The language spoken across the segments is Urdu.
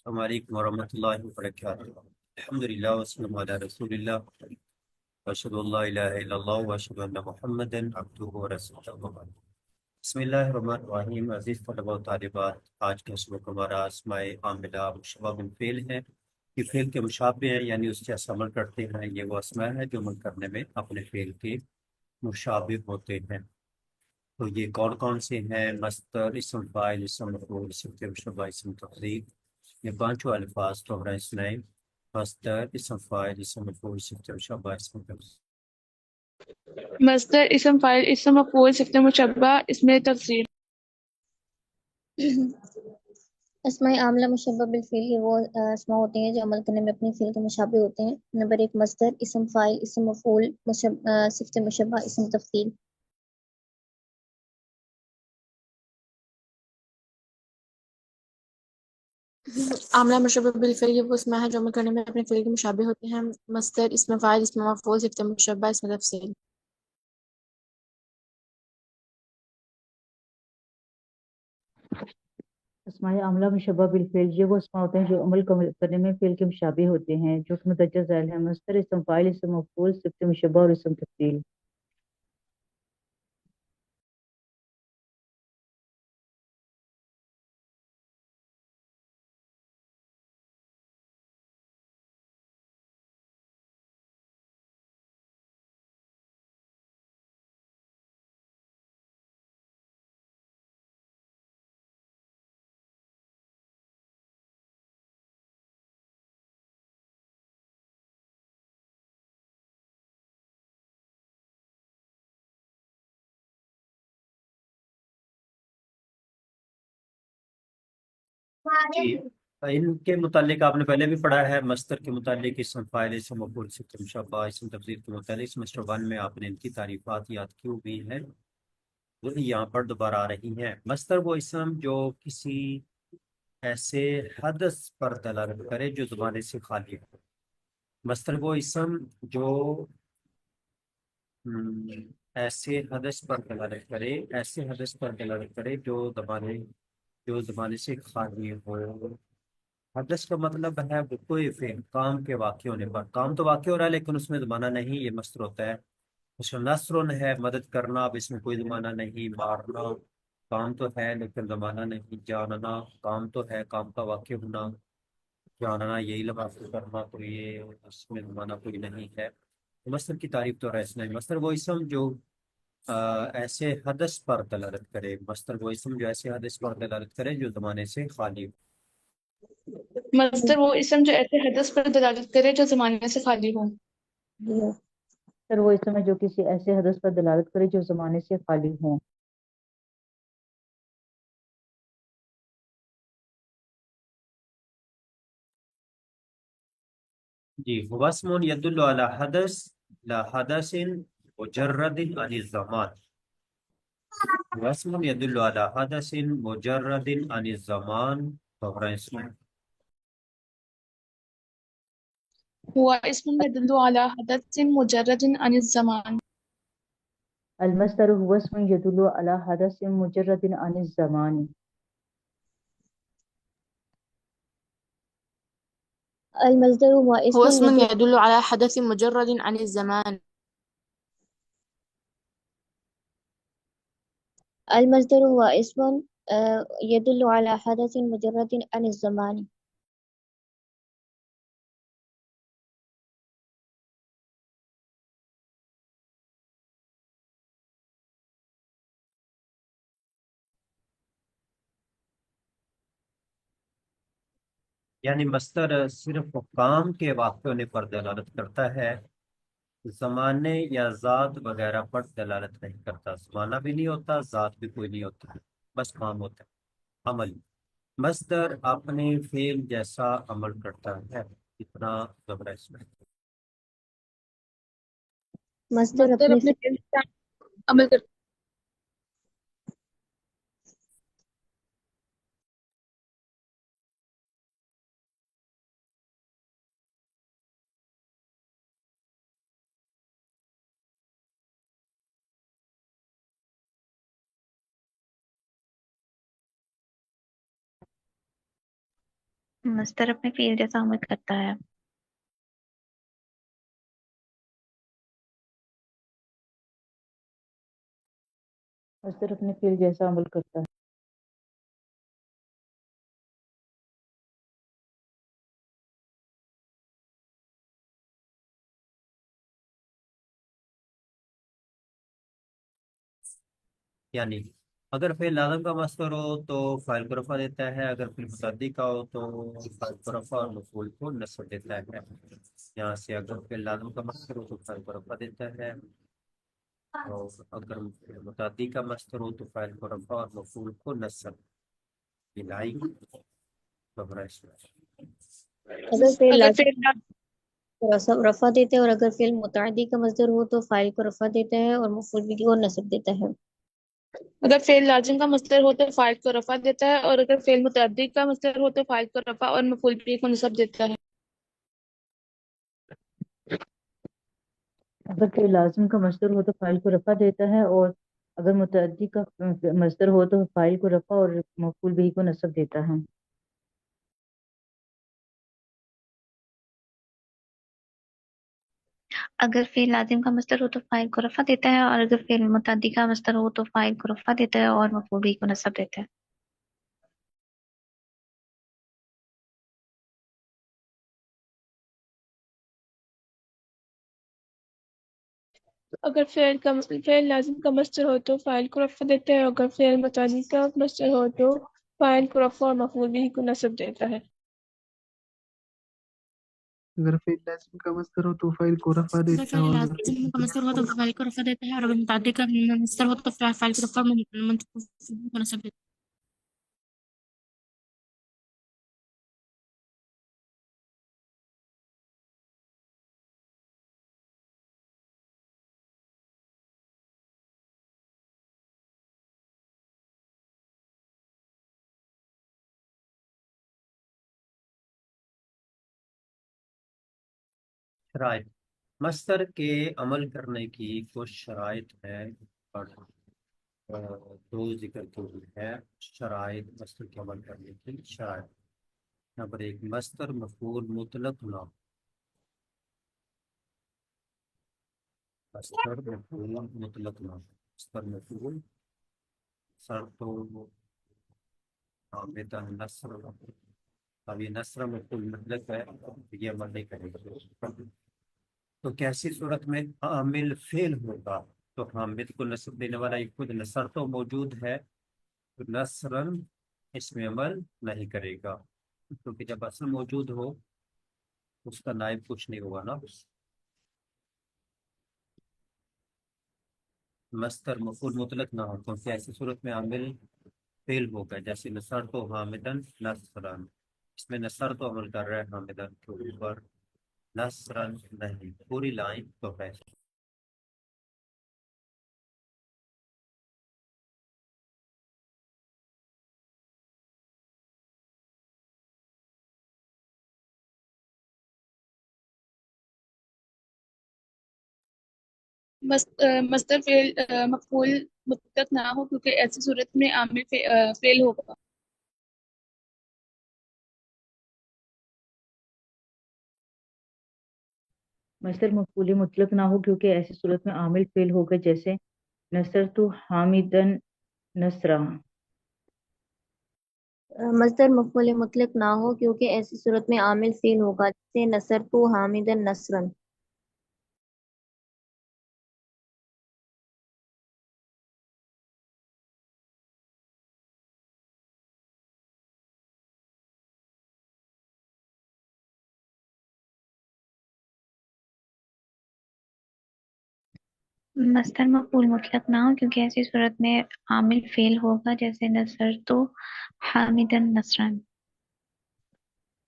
السلام علیکم ورحمۃ اللہ وبرکاتہ۔ الحمدللہ والسلام علی رسول اللہ واشهد ان لا الہ الا اللہ واشهد ان محمدا عبدہ ورسولہ۔ بسم اللہ الرحمن الرحیم۔ عزیز طلبہ و طالبات، آج کا سبق ہمارا اسماء عاملہ مشبہ بالفعل ہے۔ یہ فعل کے مشابہ ہیں، یعنی اس کے عمل کرتے ہیں۔ یہ وہ اسماء ہے جو عمل کرنے میں اپنے فعل کے مشابہ ہوتے ہیں۔ تو یہ کون کون سے ہیں؟ مصدر، اسم فاعل، اسم مفعول، اسم مشبہ، اسم تفضیل۔ یہ پانچوں الفاظ دوہرائے سنائیں: مصدر، اسم فاعل، اسم مفعول، اسم مشبہ، اسم تفضیل۔ مصدر اسم فاعل اسم مفعول صفت مشبہ اسم تفضیل۔ اسماء عاملہ مشبہ بالفعل یہ وہ اسماء ہوتے ہیں جو عمل کرنے میں اپنے فعل کے مشابہ ہوتے ہیں۔ نمبر 1، مصدر، اسم فاعل، اسم مفعول، صفت مشبہ، اسم تفضیل۔ عاملہ مشبہ بالفعل یہ وہ اسماء ہیں جو عمل کرنے میں اپنے فعل کے مشابہ ہوتے ہیں۔ مصدر، اسم فاعل، اسم مفعول، صفت مشبہ، اسم تفصیل۔ اسماء عاملہ مشبہ بالفعل یہ وہ اسماء ہوتے ہیں جو عمل کرنے میں فعل کے مشابہ ہوتے ہیں، جو کہ مندرجہ ذیل ہیں: مصدر، اسم فاعل، اسم مفعول، صفت مشبہ اور اسم تفضیل۔ جی، ان کے متعلق آپ نے پہلے بھی پڑھا ہے۔ مصدر کے متعلق اسم فاعل، اسم مفعول، صفت مشبہ، اسم تفضیل کے متعلق سمسٹر 1 میں آپ نے ان کی تعریفات یاد کی ہوئی ہیں، وہی یہاں پر دوبارہ آ رہی ہیں۔ مصدر وہ اسم جو کسی ایسے حدث پر دلالت کرے جو زمانے سے خالی ہو۔ مصدر وہ اسم جو ایسے حدث پر دلالت کرے، ایسے حدث پر دلالت کرے جو زمانے سے خالی ہو۔ حدث کا مطلب ہے وقوع فعل، کام کے واقع ہونے پر۔ کام تو واقع ہو رہا ہے لیکن اس میں زمانہ نہیں، یہ مصدر ہوتا ہے۔ اس میں نصر ہے، مدد کرنا، اب اس میں کوئی زمانہ نہیں۔ مارنا کام تو ہے لیکن زمانہ نہیں۔ جاننا کام تو ہے، کام کا واقع ہونا۔ جاننا یہی لباس کرنا، تو یہ اس میں زمانہ کوئی نہیں ہے۔ مصدر کی تعریف تو ایسا نہیں۔ مصدر وہ اسم جو ایسے حدث پر دلالت کرے۔ مصدر وہ اسم جو ایسے حدث پر دلالت کرے جو زمانے سے خالی ہو۔ مصدر وہ اسم جو ایسے حدث پر دلالت کرے جو زمانے سے خالی ہو۔ مصدر وہ اسم ہے جو کسی ایسے حدث پر دلالت کرے جو زمانے سے خالی ہوں۔ جی، هو اسم يدل على حدث لا حدث مجرد عن الزمان۔ هو اسم يدل على حدث مجرد عن الزمان فهو اسم۔ ہوا اسم يدل على حدث مجرد عن الزمان۔ المصدر هو اسم يدل على حدث مجرد عن الزمان۔ المصدر هو هو اسم اسم يدل يدل على حدث مجرد عن الزمان۔ المصدر هو اسم يدل على حدث مجرد عن الزمان۔ یعنی مصدر صرف کام کے واقع ہونے پر دلالت کرتا ہے، زمانے یا ذات وغیرہ پر دلالت نہیں کرتا۔ زمانہ بھی نہیں ہوتا، ذات بھی کوئی نہیں ہوتا، بس کام ہوتا ہے، عمل۔ مصدر اپنے فعل جیسا عمل کرتا ہے، اتنا زبر اس میں۔ مصدر مصدر اپنے اپنے فعل سے عمل کرتا مصدر اپنے فعل جیسا عمل کرتا ہے. مصدر اپنے فعل جیسا عمل کرتا ہے. یعنی اگر فعل لازم کا مصدر ہو تو فاعل کو رفع دیتا ہے، اگر فعل متعدی کا ہو تو فاعل کو رفع اور مفعول کو نصب دیتا ہے. یہاں سے اگر فعل لازم کا مصدر ہو تو فاعل کو رفع دیتا ہے، اور اگر فعل متعدی کا مصدر ہو تو فاعل کو رفع اور مفعول کو نصب. بلائی خبر ہے. اگر فعل اگر لازم فعل کو رفع دیتا ہے اور اگر فعل متعدی کا مصدر ہو تو فاعل کو رفع دیتا ہے اور مفعول بھی کو نصب دیتا ہے. اگر فعل لازم کا مصدر ہو تو فاعل کو رفع دیتا ہے، اور اگر فعل متعدی کا مصدر ہو تو فاعل کو رفع اور مفعول بھی کو نصب دیتا ہے. اگر فعل لازم کا مصدر ہو تو فاعل کو رفع دیتا ہے اور اگر متعدی کا مصدر ہو تو فاعل کو رفع اور مفعول بھی کو نصب دیتا ہے. اگر فعل لازم کا مصدر ہو تو فاعل کو رفع دیتا ہے، اور اگر فعل متعدی کا مصدر ہو تو فاعل کو رفع دیتا ہے اور مفعول بھی کو نصب دیتا ہے. اگر فعل لازم کا مصدر ہو تو فاعل کو رفع دیتا ہے، اگر فعل متعدی کا مصدر ہو تو فاعل کو رفع اور مفعول بھی کو نصب دیتا ہے. اگر فعل لازم کا مصدر ہو تو فاعل کو رفع اگر دیتا ہے فعل اور لازم کا مصدر ہو تو فاعل کو رفع دیتا ہے، اور اگر متعدی کا مصدر ہو تو فاعل کو رفع اور مفعول کو نصب دیتا ہے. شرائط مصدر کے عمل کرنے کی کچھ شرائط ہے، اور دو ذکر کی ہوئی ہے. شرائط مصدر کے عمل کرنے کی شرائط. نمبر 1، مصدر مفعول مطلق نہ ہو. مصدر مفعول مطلق نہ ہو. مصدر مفعول سر تو نصر. اب یہ نصر مفعول مطلق ہے، یہ عمل نہیں کرے گا. تو کیسی صورت میں عامل فعل ہوگا تو حامد کو نصب دینے والا یہ خود نصر تو موجود ہے، تو نصرن اس میں عمل نہیں کرے گا، کیونکہ جب اصل موجود ہو اس کا نائب کچھ نہیں ہوگا نا. مصدر مفعول مطلق نہ ہو کیونکہ ایسی صورت میں عامل فعل ہوگا، جیسے نصر تو حامدن نصرن. اس میں نصر تو عمل کر رہا ہے حامدن کے اوپر، نصرن نہیں. پوری لائن تو ہے. مصدر مفعول مطلق نہ ہو کیونکہ ایسی صورت میں عامل فعل ہوگا. مصدر مفعول مطلق نہ ہو کیونکہ ایسی صورت میں عامل فعل ہوگا، جیسے نصرت حامدن نصرا. مصدر مفعول مطلق نہ ہو کیونکہ ایسی صورت میں عامل فعل ہوگا، جیسے نصرت حامدن نصرا. مصدر مفعول مطلق نہ ہو کیونکہ ایسی صورت میں عامل فعل ہوگا، جیسے نصرت حامدن نصرا.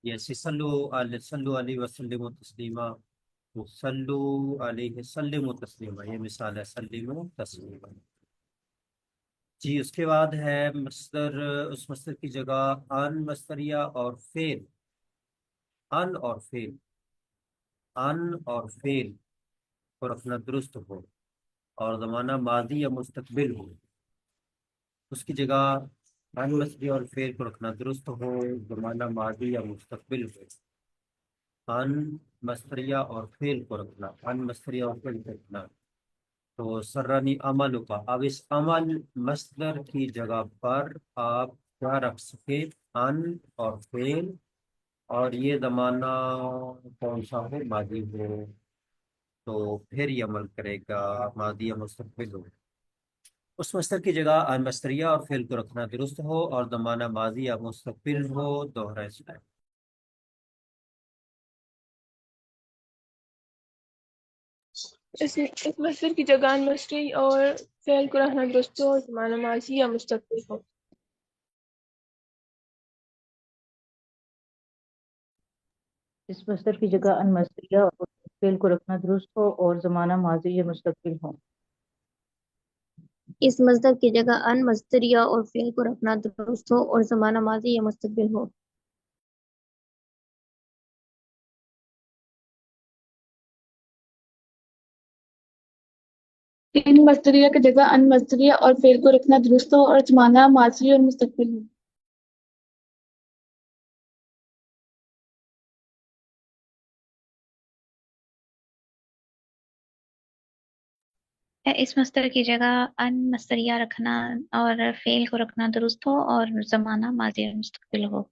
یسی صلو علیہ وسلم تسلیما، تو صلو علیہ سلم تسلیما، یہ مثال ہے سلم تسلیما. جی اس کے بعد ہے مصدر، اس مصدر کی جگہ ان مصدریہ اور فعل. ان اور فعل، ان اور فعل کو رکھنا درست ہو اور زمانہ ماضی یا مستقبل ہو، اس کی جگہ ان مصدری اور فعل کو رکھنا درست ہو، زمانہ ماضی یا مستقبل ہو۔ ان مصدریہ اور فعل کو رکھنا، ان مصدریہ اور فعل کو رکھنا۔ تو سرانی عمل کا، اب اس عمل مصدر کی جگہ پر آپ کیا رکھ سکے؟ ان اور فعل، اور یہ زمانہ کون سا ہو؟ ماضی ہو، تو پھر یہ عمل کرے گا ماضی یا مستقبل ہو۔ اس مصدر کی جگہ ان مصدریہ اور فعل کو رکھنا درست ہو اور زمانہ ماضی یا مستقبل ہو، دوہرا اسلام۔ اس مصدر کی جگہ ان مصدری اور فعل کو رکھنا درست ہو اور زمانہ ماضی یا مستقبل ہو۔ اس مصدر کی جگہ ان مصدریہ اور فعل کو رکھنا درست ہو اور زمانہ ماضی یا مستقبل ہو۔ اس مصدر کی جگہ ان مصدریہ اور فعل کو رکھنا درست ہو اور زمانہ ماضی یا مستقبل ہو۔ ان مصدریہ کی جگہ ان مصدریہ اور فعل کو رکھنا درست ہو اور زمانہ ماضی اور مستقبل ہو۔ اس مصدر کی جگہ ان مصدریہ رکھنا اور فعل کو رکھنا درست ہو اور زمانہ ماضی اور مستقبل ہو۔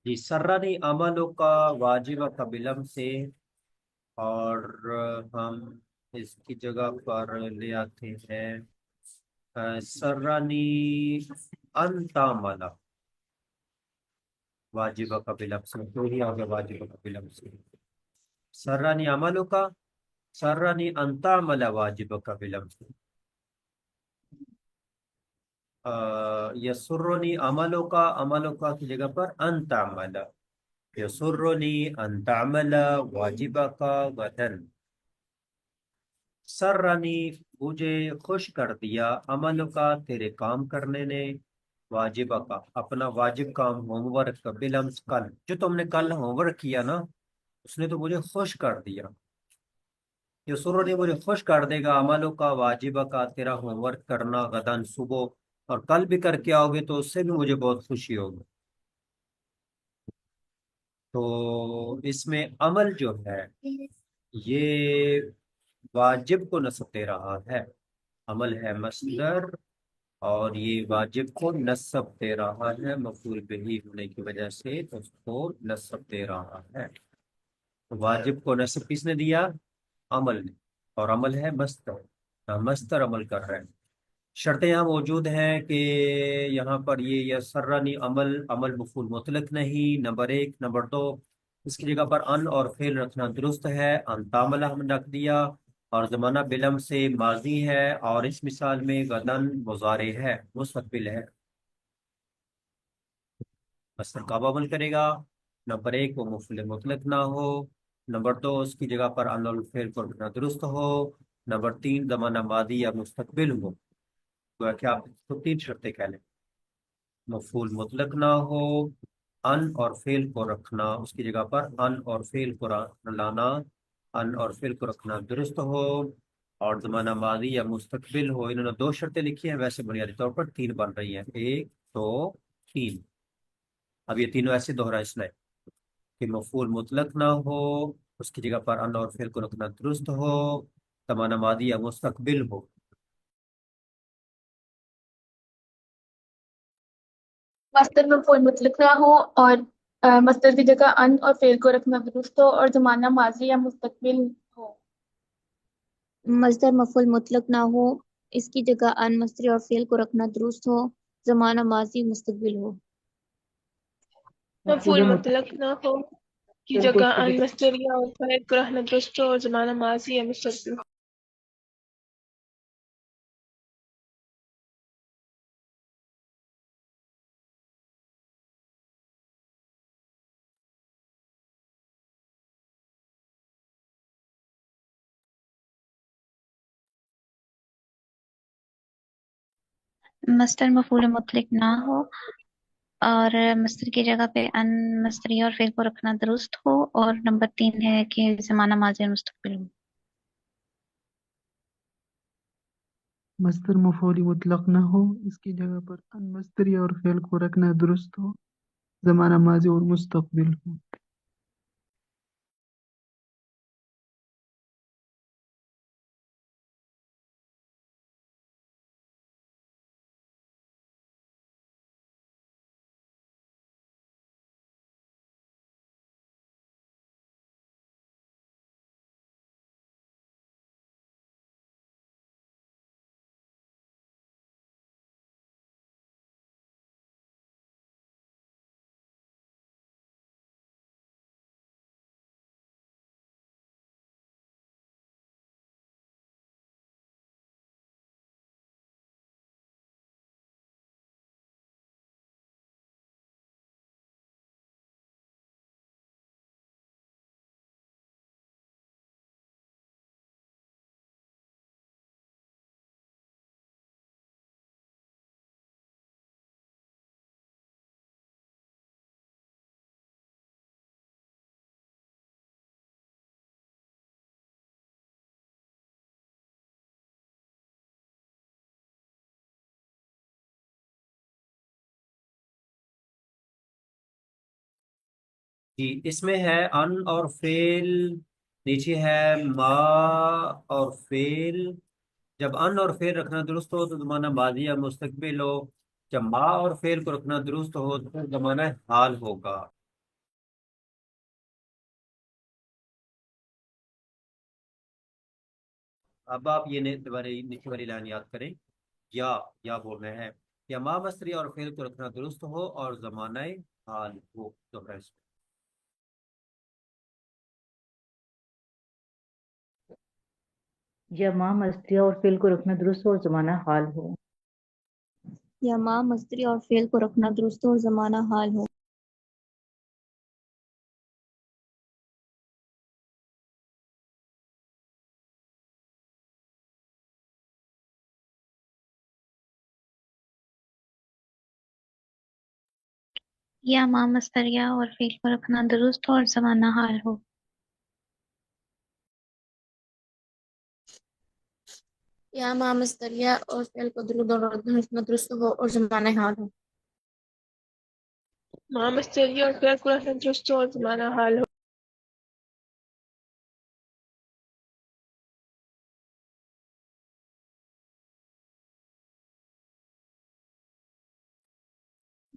جی، سرانی عملوں کا واجب کا بلم سے، اور ہم اس کی جگہ پر لے آتے ہیں سرانی انتاملا واجب کا بلم سے، تو ہی آگے واجب کا بلم سے سرانی عملوں کا، سرانی انتاملا واجب کا بلم سے، یسرنی عملوں کا کی جگہ پر انتاملا، یسرنی انتاملا واجب کا غدن، سرانی مجھے خوش کر دیا، عمل کا تیرے کام کرنے نے، واجبہ کا اپنا واجب کام ہوم ورک کا، بالامس کل جو تم نے کل ہوم ورک کیا نا، اس نے تو مجھے خوش کر دیا۔ یہ سرور نے مجھے خوش کر دے گا، عملوں کا واجبہ کا تیرا ہوم ورک کرنا غدن صبح، اور کل بھی کر کے آؤ گے تو اس سے بھی مجھے بہت خوشی ہوگی۔ تو اس میں عمل جو ہے یہ واجب کو نصب دے رہا ہے، عمل ہے مصدر اور یہ واجب کو نصب دے رہا ہے، مفعول بہ ہونے کی وجہ سے اس کو نصب دے رہا ہے۔ واجب کو نصب کس نے دیا؟ عمل نے، اور عمل ہے مصدر، مصدر عمل کر رہے ہیں۔ شرطیں یہاں موجود ہیں کہ یہاں پر یہ یسرنی عمل مفعول مطلق نہیں، نمبر 1۔ نمبر 2، اس کی جگہ پر ان اور فعل رکھنا درست ہے، ان تعملہ ہم نے رکھ دیا، اور زمانہ بلم سے ماضی ہے، اور اس مثال میں غدن مضارع ہے، مستقبل ہے، مصدر کب عمل کرے گا؟ نمبر 1 وہ مفعول مطلق نہ ہو، نمبر 2 اس کی جگہ پر ان اور فعل کو رکھنا درست ہو، نمبر 3 زمانہ ماضی یا مستقبل ہو۔ گویا کہ آپ تو 3 شرطیں کہہ لیں، مفعول مطلق نہ ہو، ان اور فعل کو رکھنا، اس کی جگہ پر ان اور فعل کو لانا، ان اور فعل کو رکھنا درست ہو، اور زمانہ ماضی یا مستقبل ہو۔ انہوں نے 2 شرطیں لکھی ہیں، ویسے بنیادی طور پر 3 بن رہی ہیں، 1 2 3۔ اب یہ تینوں ایسے دوہرا اس لیے کہ مفعول مطلق نہ ہو، اس کی جگہ پر ان اور فعل کو رکھنا درست ہو، زمانہ ماضی یا مستقبل ہو۔ مصدر مفعول مطلق نہ ہو اور مصدر کی جگہ ان اور فعل کو رکھنا درست ہو اور زمانہ ماضی یا مستقبل ہو۔ مصدر مفعول مطلق نہ ہو، اس کی جگہ ان مصدر اور فعل کو رکھنا درست ہو، زمانہ ماضی مستقبل ہو۔ مفعول مطلق نہ ہو کی فعل کو جگہ اس کی ان مصدریہ اور فاعل کو رہنا درست ہو اور زمانہ ماضی یا مستقبل ہو۔ مصدر مفعول مطلق نہ ہو اور مصدر کی جگہ پہ ان مصدریہ اور فعل کو رکھنا درست ہو، اور نمبر 3 ہے کہ زمانہ ماضی اور مستقبل ہو۔ مصدر مفعول مطلق نہ ہو، اس کی جگہ پر ان مصدری اور فعل کو رکھنا درست ہو، زمانہ ماضی اور مستقبل ہو۔ جی اس میں ہے ان اور فعل، نیچے ہے ما اور فعل۔ جب ان اور فعل رکھنا درست ہو تو زمانہ ماضی یا مستقبل ہو، جب ما اور فعل کو رکھنا درست ہو تو پھر زمانہ حال ہوگا۔ اب آپ یہ نیچے والی لائن یاد کریں، یا بولنا ہے یا ما مصدری اور فعل کو رکھنا درست ہو اور زمانہ حال ہو دوبارہ اس میں۔ یا ماں مصدریہ اور فعل کو رکھنا درست ہو اور زمانہ حال ہو۔ یا ما مصدری اور فعل کو رکھنا درست ہو اور زمانہ حال ہو۔ یا ما مصدریہ اور فعل کو رکھنا درست ہو اور زمانہ حال ہو۔ یا ماں مصدریہ اور فعل کو رکھنا درست ہو اور زمانہ حال ہو۔ ما مصدریہ اور فعل کو رہنا درست ہو اور زمانہ حال ہو۔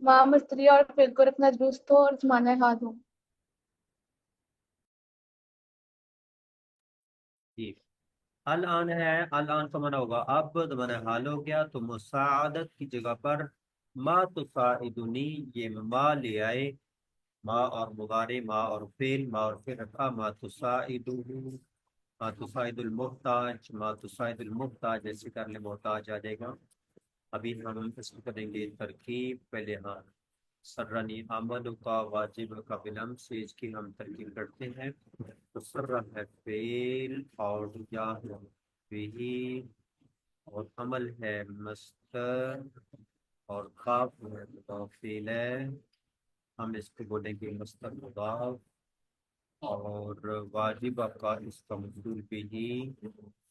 ماں مصدریہ اور فعل کو رکھنا درست ہو اور زمانہ حال ہو۔ ٹھیک، الان ہے، الان کا معنی ہوگا اب، زمانہ حال ہو گیا تو مساعدت کی جگہ پر ما تساعدنی، یہ ما لے آئے، ما اور مضارع، ما اور فعل، ما اور فعل رکھا، ما تساعدہ، ما تساعد المحتاج، ما تساعد المحتاج، ایسے کر لے محتاج آ جائے گا۔ ابھی ہم اس کو کریں گے ترکیب، پہلے ہاں سرنی عمل کا واجب کا بلم سے اس کی ہم ترکیب کرتے ہیں۔ تو سر ہے فعل اور یا ہے وہی اور عمل ہے مصدر اور کاف ہے مضاف ہے، ہم اس کو بولیں گے مصدر مضاف، اور واجب کا اس کا مفعول بھی،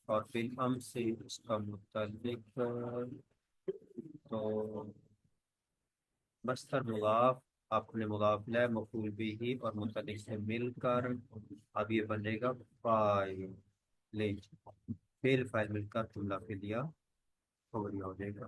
اور بالام سے اس کا متعلق تو مصدر مضاف اپنے مضاف لہ مفعول بھی اور متعلق سے مل کر اب یہ بنے گا فاعل، فعل فاعل مل کر جملہ فعلیہ ہو جائے گا۔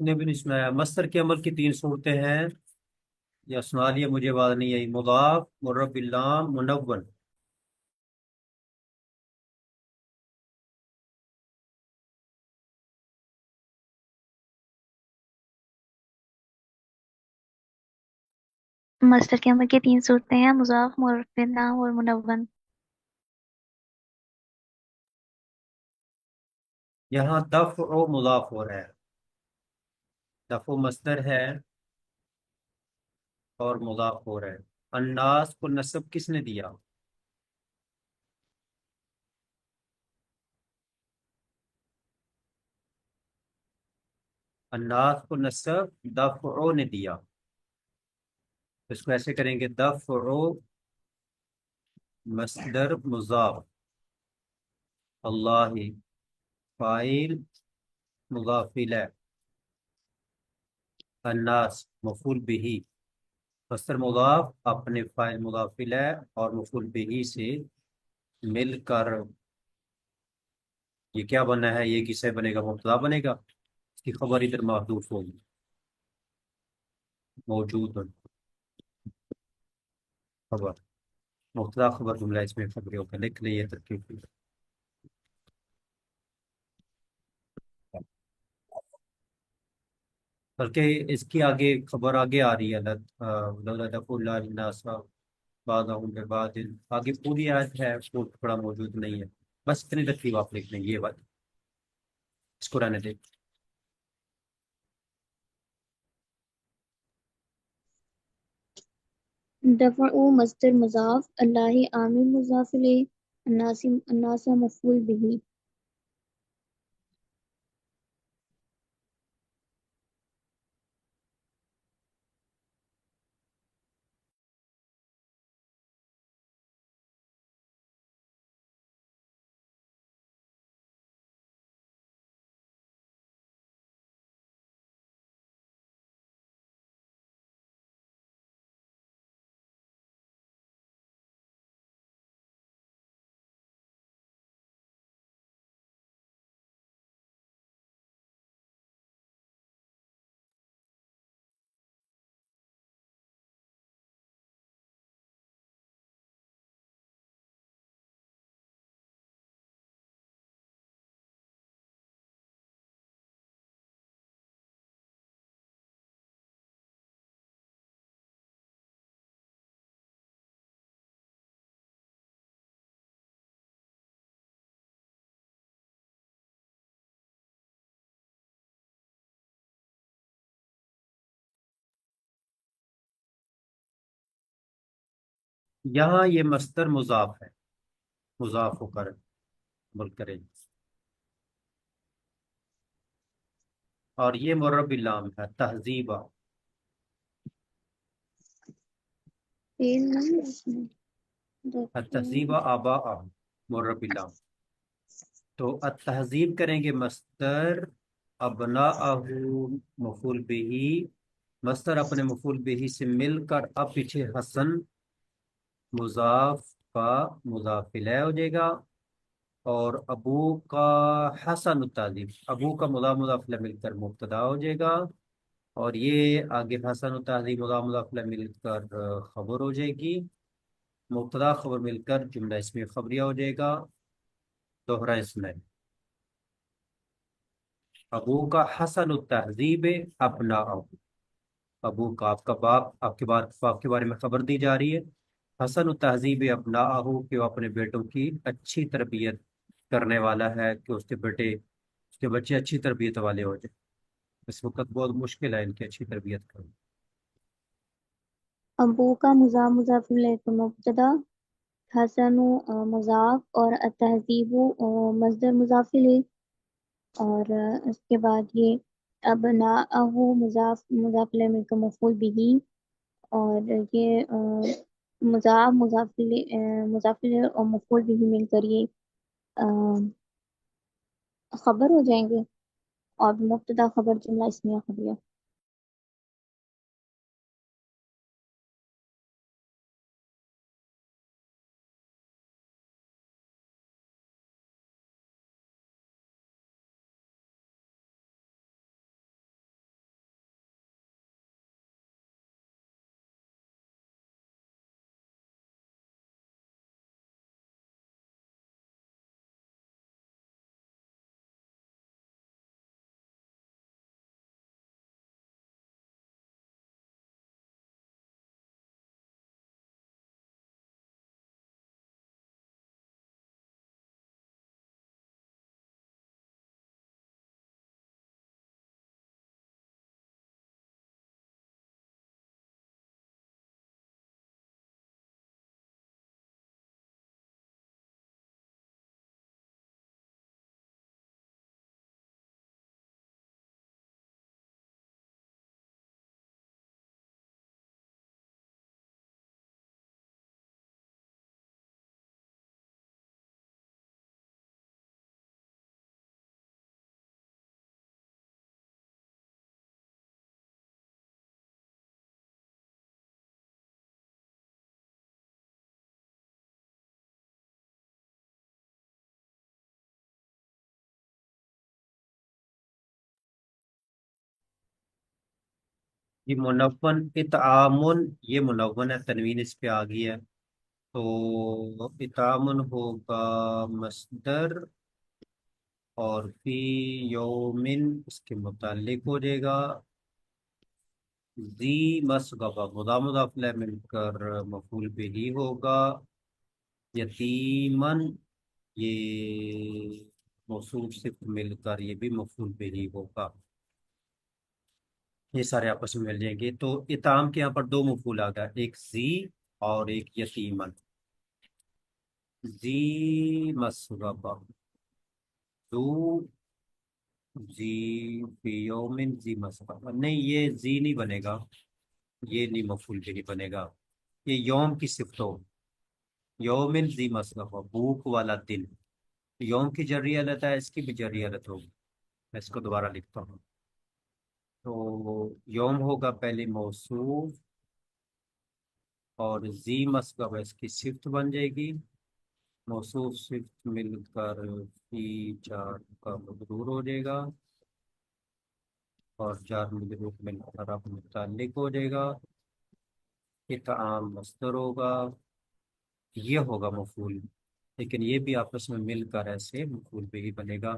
نے بھی نہیں سنایا. مصدر کے عمل کی 3 صورتیں ہیں, یا سنا لیا, مجھے بات نہیں آئی. مضاف, مرب باللام, منون. مصدر کے عمل کی 3 صورتیں ہیں: مضاف، معرف بالنام اور منون۔ یہاں دفع مضاف ہو رہا ہے. دفع مصدر ہے اور مضاف ہو رہا ہے. الناس کو نسب کس نے دیا؟ الناس کو نسب دفع نے دیا. اس کو ایسے کریں گے: دفع مصدر مضاف، اللہ فاعل مضاف الیہ، الناس مفعول بہ. مصدر مضاف اپنے فاعل مضاف الیہ اور مفعول بہ سے مل کر یہ کیا بنا ہے؟ یہ کسے بنے گا؟ مبتدا بنے گا. اس کی خبر ادھر محذوف ہوگی، موجود خبر. مبتدا خبر جملہ اس میں خبری ہوگا. لکھ لیے ترکیب. بلکہ اس کی آگے خبر آگے آ رہی ہے. لولا دفع اللہ الناس بعضهم ببعض، آگے پوری آیت ہے، اس کو تھوڑا موجود نہیں ہے. بس اتنی ترتیب آپ لکھ لیں. یہ بات اس کو رہنے دیں. دفع مصدر مضاف، اللہ عامل مضاف الیہ، الناس مفعول بہ. یہاں یہ مصدر مضاف ہے، مضاف ہو کر عمل کرے. اور یہ مرب اللام ہے، تہذیبہ. فعل نہیں ہے اس میں. التہذیب آبا مرب اللام. تو التہذیب کریں گے مصدر، ابناءہ مفعول بہ. مصدر اپنے مفعول بہ سے مل کر اب پیچھے حسن مضاف کا مضاف الیہ ہو جائے گا. اور ابو کا حسن التہذیب، ابو کا مضاف الیہ مل کر مبتدا ہو جائے گا. اور یہ آگے حسن التہذیب مضاف الیہ مل کر خبر ہو جائے گی. مبتدا خبر مل کر جملہ اسمی خبریہ ہو جائے گا. دوہرا اسم ہے. ابو کا حسن التہذیب ابناء. ابو کا آپ کا باپ، باپ کے بارے میں خبر دی جا رہی ہے. حسن التہذیب ابناء کہ وہ اپنے بیٹوں کی اچھی تربیت کرنے والا ہے، کہ اس کے بچے اچھی تربیت والے ہو جائیں. اس وقت بہت مشکل ہے ان کی اچھی تربیت کرنا. ابو کا مضاف الیہ کا مبتدا، حسن مضاف، اور التہذیب مصدر مضاف الیہ. اور اس کے بعد یہ ابناءہ مضاف الیہ میں کا مفعول بہ. اور یہ مضاف الیہ اور مفعول بہ مل کر یہ خبر ہو جائیں گے. اور مبتدا خبر جملہ اسمیہ خبریہ. یہ منون اطعامن، یہ منون ہے، تنوین اس پہ آ گئی ہے، تو اطعامن ہوگا مصدر، اور فی یومن اس کے متعلق ہو جائے گا، ذی مسغبہ مضاف مضاف الیہ مل کر مفعول به ہی ہوگا، یتیمن یہ موصوف صفت مل کر یہ بھی مفعول به ہی ہوگا، یہ سارے آپس میں مل جائیں گے۔ تو اطعام کے یہاں پر دو مفعول آ گیا، ایک ذی اور ایک یتیمن، ذی مسغبہ، ذو ذی فی یومن ذی مسغبہ، نہیں یہ ذی نہیں بنے گا، یہ نہیں مفعول به بنے گا، یہ یوم کی صفت ہو، یومن ذی مسغبہ بھوک والا دن، یوم کی جری حالت ہے، اس کی بھی جری حالت ہوگی، میں اس کو دوبارہ لکھتا ہوں، تو یوم ہوگا پہلے موصوف، اور ذی مسغبہ اس کی صفت بن جائے گی، موصوف صفت مل کر فی جار کا مجرور ہو جائے گا، اور جار مجرور مل کر اب متعلق ہو جائے گا، اطعام مصدر ہوگا، یہ ہوگا مفعول، لیکن یہ بھی آپس میں مل کر ایسے مفعول به ہی بنے گا،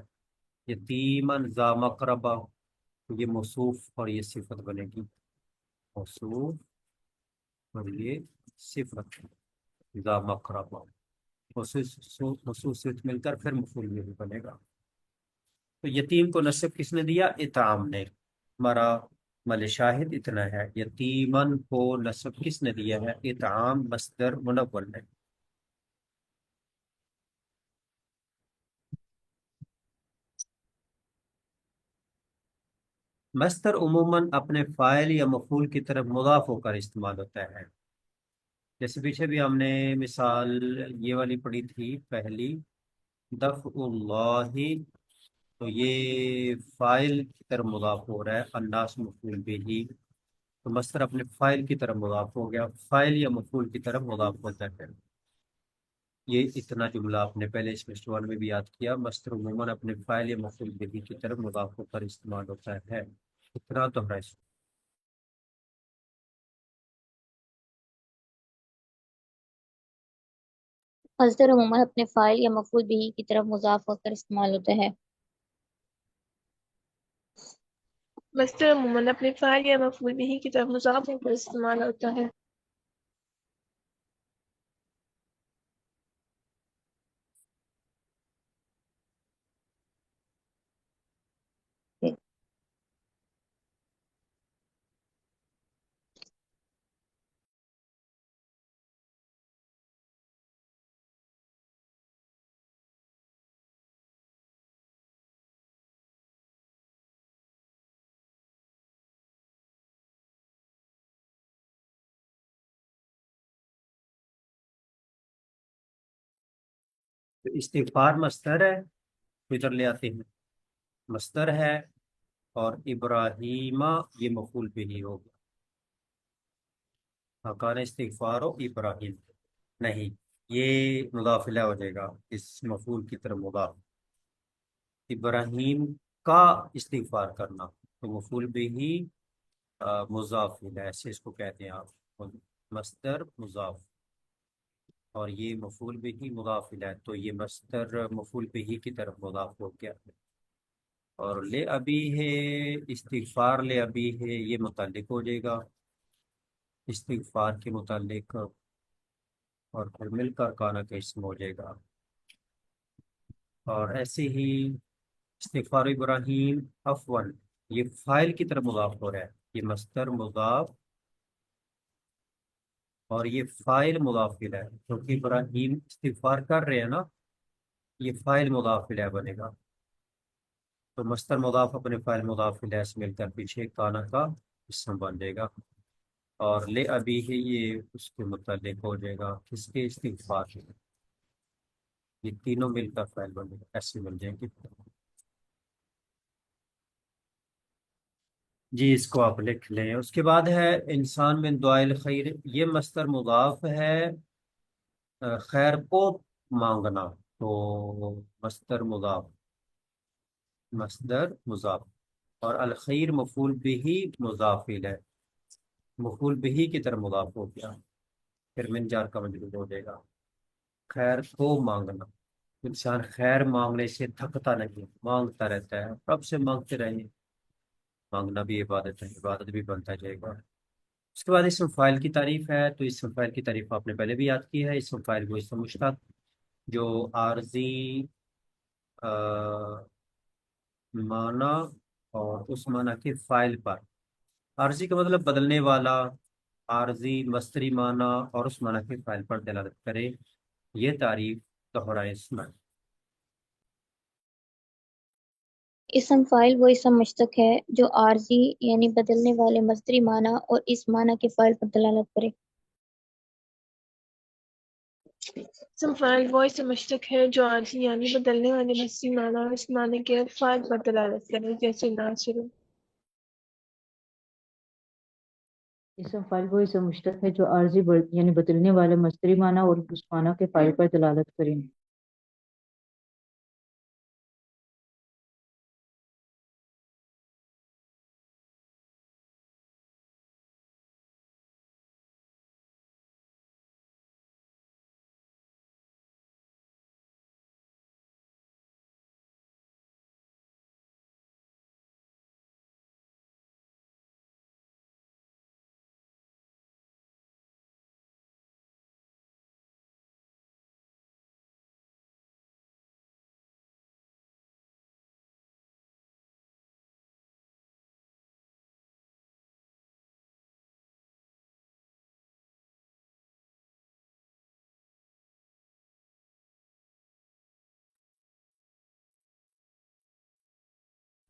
یتیمن ذا مقربہ، تو یہ موصوف اور یہ صفت بنے گی، موصوف اور یہ صفت، ذا مقربہ موصوف صفت مل کر پھر مفعول به ہی بنے گا۔ تو یتیم کو نصب کس نے دیا؟ اطعام نے، ہمارا مل شاہد اتنا ہے، یتیمن کو نصب کس نے دیا ہے؟ اطعام مصدر منون نے۔ مصدر عموماً اپنے فاعل یا مفعول کی طرف مضاف ہو کر استعمال ہوتا ہے، جیسے پیچھے بھی ہم نے مثال یہ والی پڑھی تھی پہلی، دفع اللہ، تو یہ فاعل کی طرف مضاف ہو رہا ہے، الناس مفعول به، تو مصدر اپنے فاعل کی طرف مضاف ہو گیا، فاعل یا مفعول کی طرف مضاف ہوتا ہے۔ یہ اتنا جملہ آپ نے پہلے اس مسٹوان میں بھی یاد کیا، مصدر عموماً اپنے فاعل یا مفعول به کی طرف مضاف ہو کر استعمال ہوتا ہے، اتنا تو ہے۔ مصدر عموماً اپنے فاعل یا مفعول به کی طرف مضاف ہو کر استعمال ہوتا ہے۔ مصدر عموماً اپنے فاعل یا مفعول به کی طرف مضاف ہو کر استعمال ہوتا ہے۔ تو استغفار مصدر ہے، تو ادھر لے آتے ہیں، مصدر ہے، اور ابراہیمہ یہ مفعول به ہی ہوگا، کان استغفار و ابراہیم، نہیں یہ مضاف الیہ ہو جائے گا، اس مفعول کی طرف مضاف، ابراہیم کا استغفار کرنا، تو مفعول به ہی مضاف الیہ، ایسے اس کو کہتے ہیں آپ، مصدر مضاف، اور یہ مفعول به مضاف الیہ، تو یہ مصدر مفعول به کی طرف مضاف ہو گیا، اور لے ابی ہے استغفار، لے ابی ہے یہ متعلق ہو جائے گا استغفار کے متعلق، اور پھر مل کر کانا کا اسم ہو جائے گا، اور ایسے ہی استغفار ابراہیم عفون، یہ فاعل کی طرف مضاف ہو رہا ہے، یہ مصدر مضاف اور یہ فاعل مضاف الیہ ہے، کیونکہ ابراہیم استغفار کر رہے ہیں نا، یہ فاعل مضاف الیہ بنے گا، تو مصدر مضاف اپنے فاعل مضاف الیہ سے مل کر پیچھے کانا کا اسم بن جائے گا، اور لے ابی ہے یہ اس کے متعلق ہو جائے گا، کس کے؟ استغفار کے، یہ تینوں مل کر فاعل بنے گا، ایسے مل جائیں گے۔ جی اس کو آپ لکھ لیں۔ اس کے بعد ہے انسان من دعاء الخیر، یہ مصدر مضاف ہے، خیر کو مانگنا، تو مصدر مضاف، مصدر مضاف، اور الخیر مفعول به مضاف الیہ، مفعول بہی کی طرف مضاف ہو گیا، پھر من جار کا مجرور ہو جائے گا۔ خیر کو مانگنا، انسان خیر مانگنے سے تھکتا نہیں، مانگتا رہتا ہے، رب سے مانگتے رہیے، مانگنا بھی عبادت ہے، عبادت بھی بنتا جائے گا۔ اس کے بعد اسم فاعل کی تعریف ہے، تو اسم فاعل کی تعریف آپ نے پہلے بھی یاد کی ہے۔ اسم فاعل وہ اسم مشتق جو عارضی معنی اور اس معنی کے فاعل پر، عارضی کا مطلب بدلنے والا، عارضی مصدری معنی اور اس معنی کے فاعل پر دلالت کرے، یہ تعریف دوہرا اسم ہے۔ اسم فاعل وہ اسم مشتق ہے جو عارضی یعنی بدلنے والے مصدری معنی اور اس معنی کے فاعل پر دلالت کرے۔ اسم فاعل وہ اسم مشتق ہے جو عارضی یعنی بدلنے والے مصدری معنی اور اس معنی کے فاعل پر دلالت کرے، جیسے ناصر۔ اسم فاعل وہ اسم مشتق ہے جو عارضی یعنی بدلنے والا مصدری معنی اور اس معنی کے فاعل پر دلالت کریں۔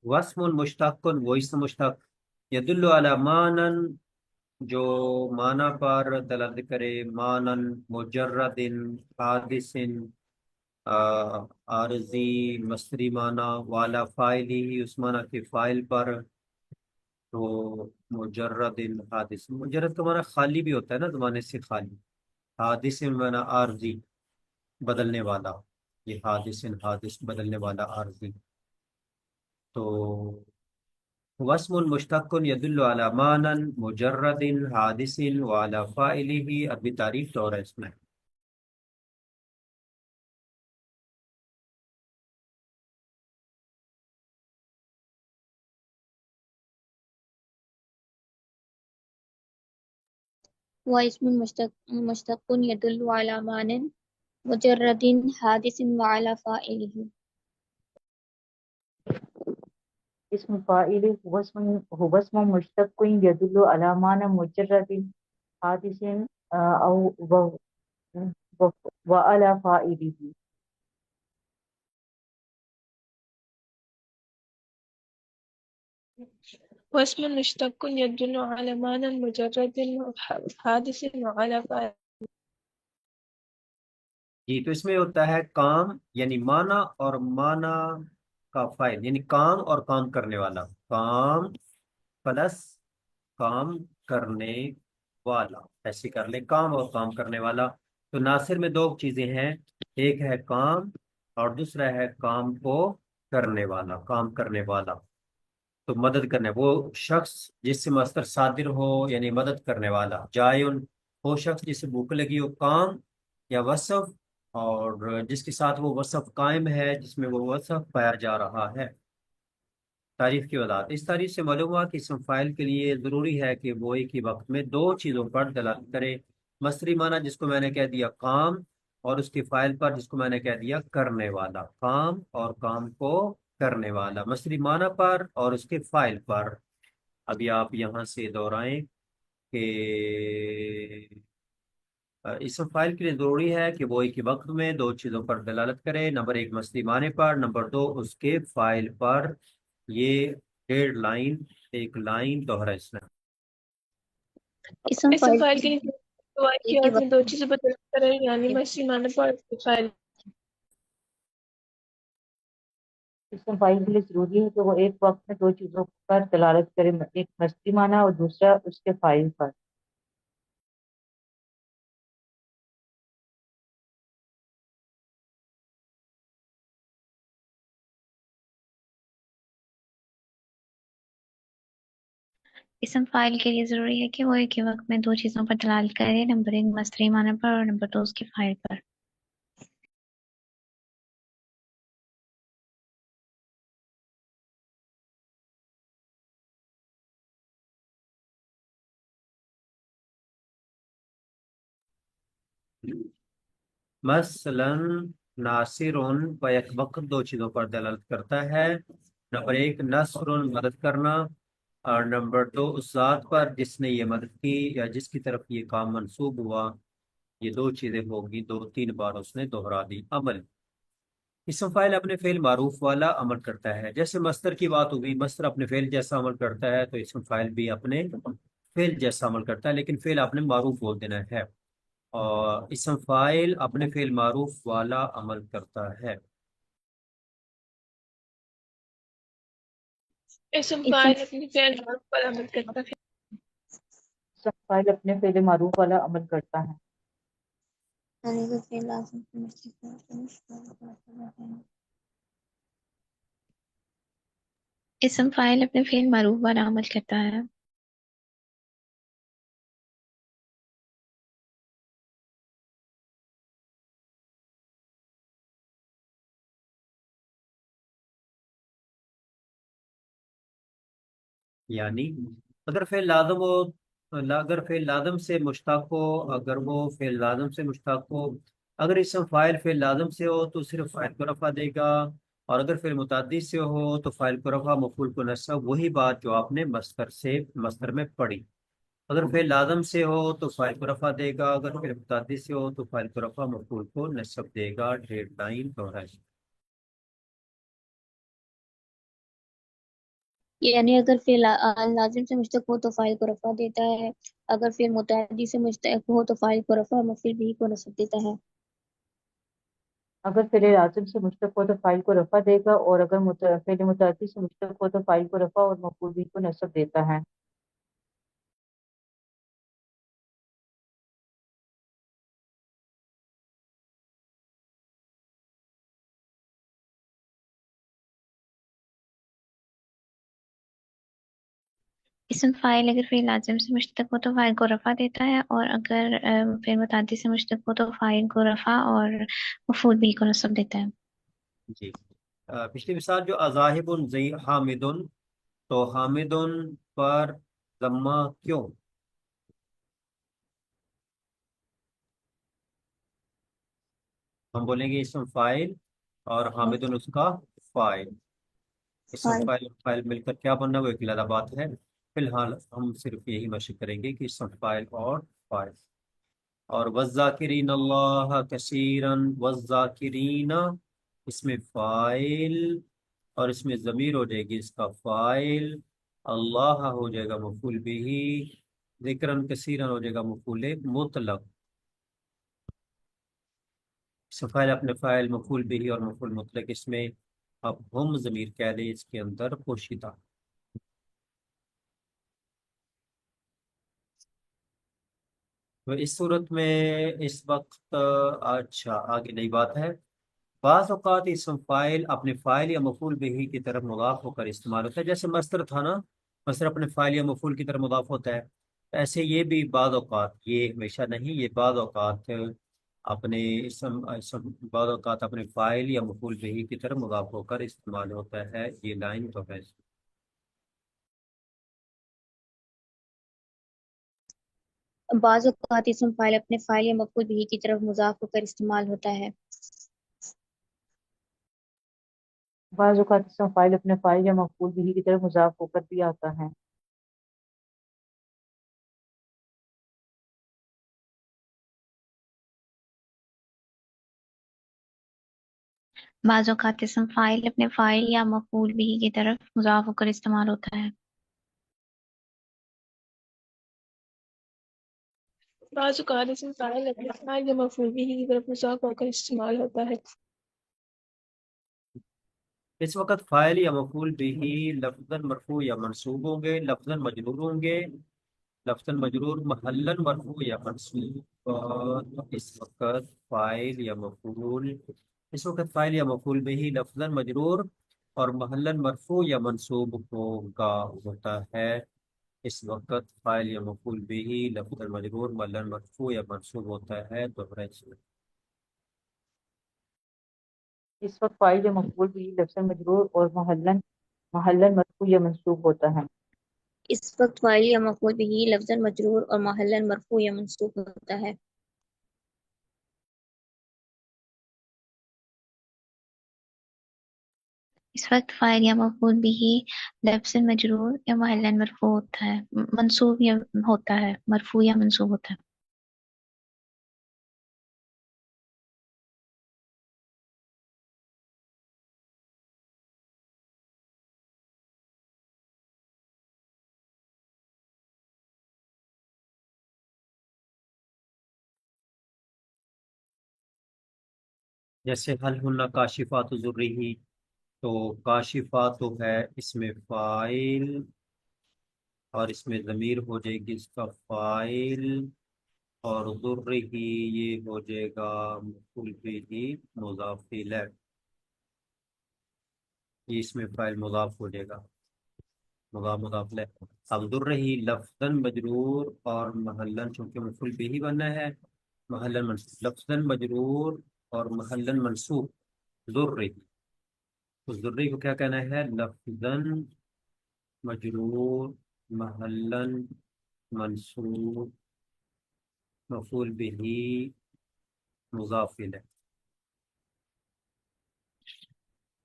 واسم مشتق وہ اسم مشتق یدل علی مانن جو معنی پر دلالت کرے، مانن مجرد حادث عارضی مصدری معنی والا فاعلی ہی اس معنی کے فاعل پر، تو مجرد حادث، مجرد کا معنی خالی بھی ہوتا ہے نا، زمانے سے خالی، حادث معنی عارضی بدلنے والا، یہ حادث حادث بدلنے والا عارضی، تو واسم مشتق يدل على معنى مجرد حادث وعلى فاعله، ابھی تعریف تو ہے اس میں۔ واسم مشتق يدل على معنى مجرد حادث وعلى فاعله۔ اسم فاعل هو اسم مشتق يدل على معنى مجرد حادث أو وعلى فاعله۔ واسم مشتق يدل على معنى مجرد حادث وعلى فاعل۔ جی تو اس میں ہوتا ہے کام یعنی معنی اور معنی کا فاعل، یعنی کام اور کام کرنے والا، کام پلس کام کرنے والا، ایسے کر لیں کام اور کام کرنے والا۔ تو ناصر میں دو چیزیں ہیں، ایک ہے کام اور دوسرا ہے کام کو کرنے والا، کام کرنے والا تو مدد کرنے، وہ شخص جس سے مصدر صادر ہو یعنی مدد کرنے والا، جائن وہ شخص جسے بھوک لگی ہو، کام یا وصف، اور جس کے ساتھ وہ وصف قائم ہے، جس میں وہ وصف پایا جا رہا ہے۔ تعریف کی وضاحت، اس تعریف سے معلوم ہوا کہ اسم فاعل کے لیے ضروری ہے کہ وہ ایک ہی وقت میں دو چیزوں پر دلالت کرے، مصدری معنی جس کو میں نے کہہ دیا کام، اور اس کے فاعل پر جس کو میں نے کہہ دیا کرنے والا، کام اور کام کو کرنے والا، مصدری معنی پر اور اس کے فاعل پر۔ ابھی آپ یہاں سے دہرائیں کہ اسم فاعل کے لیے ضروری ہے کہ وہ ایک ہی وقت میں دو چیزوں پر دلالت کرے، نمبر ایک مصدری معنی پر، نمبر دو اس کے فاعل پر۔ یہ 1.5 لائن، ایک لائن دوہرا اس میں۔ اسم اسم فاعل فاعل کے لیے دعا کی ایک ہی عادت میں وقت دو چیزیں بدل کرے، یعنی مصدری معنی پر فاعل۔ اسم فاعل کے لیے ضروری ہے کہ وہ ایک وقت میں دو چیزوں پر دلالت کرے، ایک مصدری معنی اور دوسرا اس کے فاعل پر۔ اسم فاعل کے لیے ضروری ہے کہ وہ ایک ہی وقت میں دو چیزوں پر دلالت کرے، نمبر ایک مصدری معنی پر اور نمبر دو اس کے فاعل پر۔ مثلا ناصر بیک وقت دو چیزوں پر دلالت کرتا ہے، نمبر ایک نصر مدد کرنا، اور نمبر دو اس ذات پر جس نے یہ مدد کی یا جس کی طرف یہ کام منسوب ہوا۔ یہ دو چیزیں ہوگی، دو تین بار اس نے دوہرا دی۔ عمل، اسم فاعل اپنے فعل معروف والا عمل کرتا ہے، جیسے مصدر کی بات ہوگی، مصدر اپنے فعل جیسا عمل کرتا ہے تو اسم فاعل بھی اپنے فعل جیسا عمل کرتا ہے، لیکن فعل آپ نے معروف بول دینا ہے، اور اسم فاعل اپنے فعل معروف والا عمل کرتا ہے۔ اسم اسم فاعل اپنے فعل معروف پر عمل کرتا ہے۔ اسم فاعل اپنے فعل معروف والا عمل کرتا ہے۔ یعنی کہ فعل لازم سے مشتق اسم فاعل اپنے فعل معروف والا عمل کرتا ہے۔ یعنی اگر فعل لازم ہو، اگر فعل لازم سے مشتق ہو، اگر وہ فعل لازم سے مشتق ہو، اگر اسم فاعل فعل لازم سے ہو تو صرف فاعل کو رفع دے گا، اور اگر فعل متعدی سے ہو تو فاعل کو رفع مفعول کو نصب، وہی بات جو آپ نے مصدر میں پڑھی۔ اگر فعل لازم سے ہو تو فاعل کو رفع دے گا، اگر فعل متعدی سے ہو تو فاعل کو رفع مفعول کو نصب دے گا۔ Date line دوہرائی۔ یعنی اگر فعل لازم سے مشتق ہو تو فاعل کو رفع دیتا ہے، اگر فعل متعدی سے مشتق ہو تو فاعل کو رفع مفعول بھی کو نصب دیتا ہے۔ اگر فعل لازم سے مشتق ہو تو فاعل کو رفع دے گا، اور اگر فعل متعدی سے مشتق ہو تو فاعل کو رفع اور مفعول بھی کو نصب دیتا ہے۔ اسم فاعل اگر فعل لازم سے مشتق ہو تو فاعل کو رفع دیتا ہے، اور اگر فعل متعدی سے مشتق ہو تو فاعل کو رفع اور مفعول بھی کو نصب دیتا ہے۔ جی، پچھلی مثال جو اذاہب زی حامد، تو حامد پر ضمہ کیوں؟ ہم بولیں گے اسم فاعل اور حامد اس کا فاعل، اسم فاعل فاعل اور فاعل مل کر کیا بننا، وہ ایک علیحدہ بات ہے۔ فی الحال ہم صرف یہی مشق کریں گے کہ اسم فاعل اور فاعل۔ اور والذاکرین اللہ کثیرا، والذاکرین اس میں فاعل، اور اس میں ضمیر ہو جائے گی اس کا فاعل، اللہ ہو جائے گا مفعول بھی، ذکرن کثیرا ہو جائے گا مفعول مطلق۔ اسم فاعل اپنے فاعل، مفعول بھی اور مفعول مطلق، اس میں اب ہم ضمیر کہہ دیں اس کے اندر پوشیدہ۔ تو اس صورت میں اس وقت اچھا آگے نئی بات ہے، بعض اوقات اسم فاعل اپنے فاعل یا مفعول بھی کی طرف مضاف ہو کر استعمال ہوتا ہے، جیسے مصدر تھا نا، مصدر اپنے فاعل یا مفعول کی طرف مضاف ہوتا ہے، ایسے یہ بھی بعض اوقات، یہ ہمیشہ نہیں، یہ بعض اوقات اپنے بعض اوقات اپنے فاعل یا مفعول بھی کی طرف مضاف ہو کر استعمال ہوتا ہے۔ یہ لائن تو ہے۔ بعض اوقات اسم فاعل اپنے فاعل یا مفعول بھی کی طرف مضاف ہو کر استعمال ہوتا ہے۔ بعض اوقات اسم فاعل اپنے فاعل یا مفعول بھی کی طرف مضاف ہو کر بھی آتا ہے۔ بعض اوقات اسم فاعل اپنے فاعل یا مفعول بھی کی طرف مضاف ہو کر استعمال ہوتا ہے۔ بعض اوقات اسم فاعل اپنے فاعل یا مفعول به کی طرف مضاف ہو کر استعمال ہوتا ہے۔ اس وقت فاعل یا مفعول بھی لفظاً مرفوع یا منصوب ہوں گے، لفظاً مجرور ہوں گے، لفظاً مجرور محلاً مرفوع یا منصوب، اور اس وقت فاعل یا مفعول، اس وقت فاعل یا مفعول بھی لفظاً مجرور اور محلاً مرفوع یا منصوب ہوتا ہے۔ اس وقت فاعل یا مفعول بھی لفظ مجرور محلاً مرفوع یا منصوب ہوتا ہے دوہرا اسم۔ اس وقت فاعل یا مفعول بھی لفظ مجرور اور محلاً مرفوع یا منصوب ہوتا ہے۔ اس وقت فاعل یا مفعول به لفظا مجرور اور محلا مرفوع یا منصوب ہوتا ہے۔ اس وقت فاعل یا مفعول به لفظ مجرور یا محلا مرفوع ہوتا ہے، منصوب یا ہوتا ہے، مرفوع یا منصوب ہوتا ہے۔ جیسے حل ہن کاشفات ذرہی، تو کاشفات تو ہے اس میں فاعل اور اس میں ضمیر ہو جائے گی اس کا فاعل، اور ذرہی یہ ہو جائے گا مفعول بھی مضاف الیہ، یہ اس میں فاعل مضاف ہو جائے گا مضاف الیہ۔ اب ذرہی لفظاً مجرور اور محلاً چونکہ مفعول بھی بننا ہے محلاً منصوب، لفظاً مجرور اور محلاً منصوب ذرہی، تو ذرہی کو کیا کہنا ہے؟ لفظاً مجرور محلاً منصوب مفعول بھی مضاف الیہ،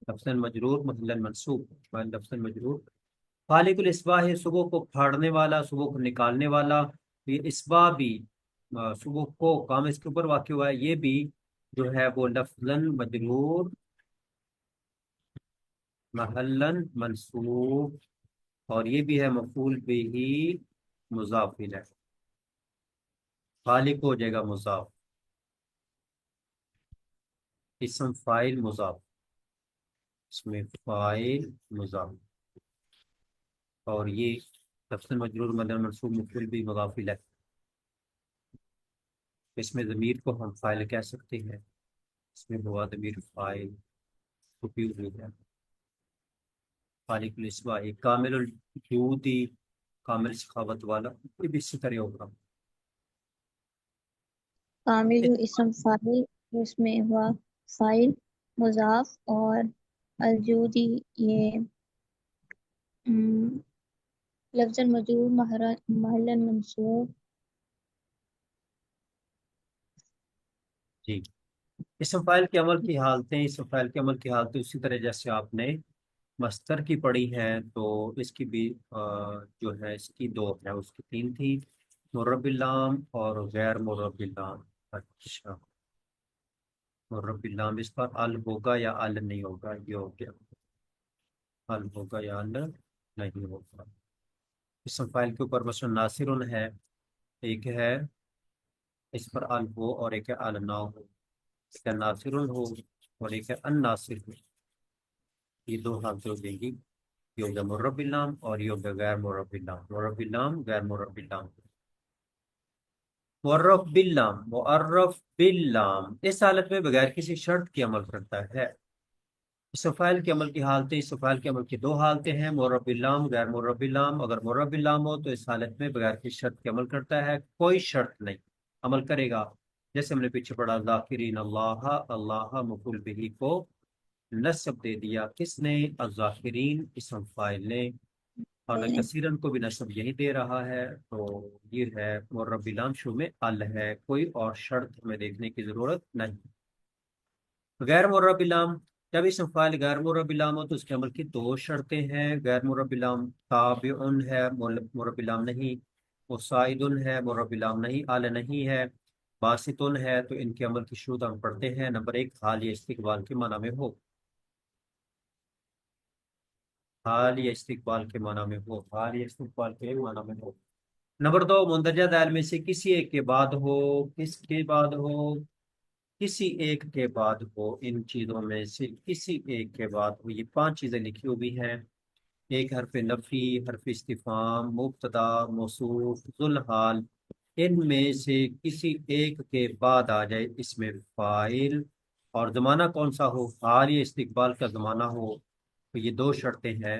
لفظاً مجرور محلاً منصوب لفظاً مجرور۔ خالق الاسباح ہے صبح کو پھاڑنے والا، صبح کو نکالنے والا، یہ اسباح بھی صبح کو کام اس کے اوپر واقع ہوا ہے، یہ بھی جو ہے وہ لفظاً مجرور محلاً منصوب، اور یہ بھی ہے مفعول بھی مضاف الیہ، خالق ہو جائے گا مضاف، اسم فاعل مضاف، اس میں فاعل مضاف، اور یہ لفظ مجرور محلاً منصوب مفعول بھی مضاف الیہ، اس میں ضمیر کو ہم فاعل کہہ سکتے ہیں، اس میں ہوا ضمیر فاعل چھپی ہوئی ہے۔ خالق الاسباح کامل الجودی، کامل سخاوت والا، یہ بھی اسی طرح ہوگا۔ کامل اسم فاعل، اس میں ہوا فاعل مضاف، اور الجودی یہ لفظ مجرور محلا منصوب۔ جی، اسم فاعل کے عمل کی حالتیں، اسم فاعل کے عمل کی حالتیں اسی طرح جیسے آپ نے مصدر کی پڑھی ہے، تو اس کی بھی جو ہے اس کی دو ہے، اس کی تین تھی، مرب اللام اور غیر مرب اللام۔ اچھا، مرب اللام اس پر ال ہوگا یا ال نہیں ہوگا، یہ ہو گیا ال ہوگا یا ال نہیں ہوگا۔ اسم فاعل کے اوپر مثلا ناصر ہے، ایک ہے اس پر ال ہو اور ایک ہے ال نہ ہو، ایک ہے ناصر ہو اور ایک ہے ان ناصر ہو، یہ دو حالتیں ہو جائیں گی، یہ ہوگا مرب اللام اور یہ ہوگا غیر مرب اللام، مرب اللام غیر مرب اللام۔ معرف باللام، معرف باللام اس حالت میں بغیر کسی شرط کے عمل کرتا ہے۔ اسم فاعل کے عمل کی حالتیں، اسم فاعل کے عمل کی دو حالتیں ہیں، معرف باللام غیر معرف باللام۔ اگر معرف باللام ہو تو اس حالت میں بغیر کسی شرط کے عمل کرتا ہے، کوئی شرط نہیں عمل کرے گا، جیسے ہم نے پیچھے پڑھا ذاکرین اللہ، اللہ مفعول بہ کو نصب دے دیا، کس نے؟ الذاکرین اسم فاعل نے، اور کثیرن کو بھی نصب یہی دے رہا ہے، تو یہ ہے معرف باللام شروع میں ال ہے، کوئی اور شرط ہمیں دیکھنے کی ضرورت نہیں۔ غیر معرف باللام، جب اسم فاعل غیر معرف باللام ہو تو اس کے عمل کی دو شرطیں ہیں، غیر معرف باللام تابعن ہے معرف باللام نہیں، وصائدن ہے معرف باللام نہیں، ال نہیں ہے، باسطن ہے، تو ان کے عمل کی شروط ہم پڑھتے ہیں۔ نمبر ایک، حال یا استقبال کے معنی میں ہو، حال یا استقبال کے معنی میں ہو، حال یا استقبال کے معنی میں ہو۔ نمبر دو، مندرجہ ذیل میں سے کسی ایک کے بعد ہو، کس کے بعد ہو؟ کسی ایک کے بعد ہو، ان چیزوں میں سے کسی ایک کے بعد ہو، یہ پانچ چیزیں لکھی ہوئی ہیں، ایک حرف نفی، حرف استفہام، مبتدا، موصوف، ذوالحال، ان میں سے کسی ایک کے بعد آ جائے اس میں فاعل، اور زمانہ کون سا ہو؟ حال یا استقبال کا زمانہ ہو، تو یہ دو شرطیں ہیں،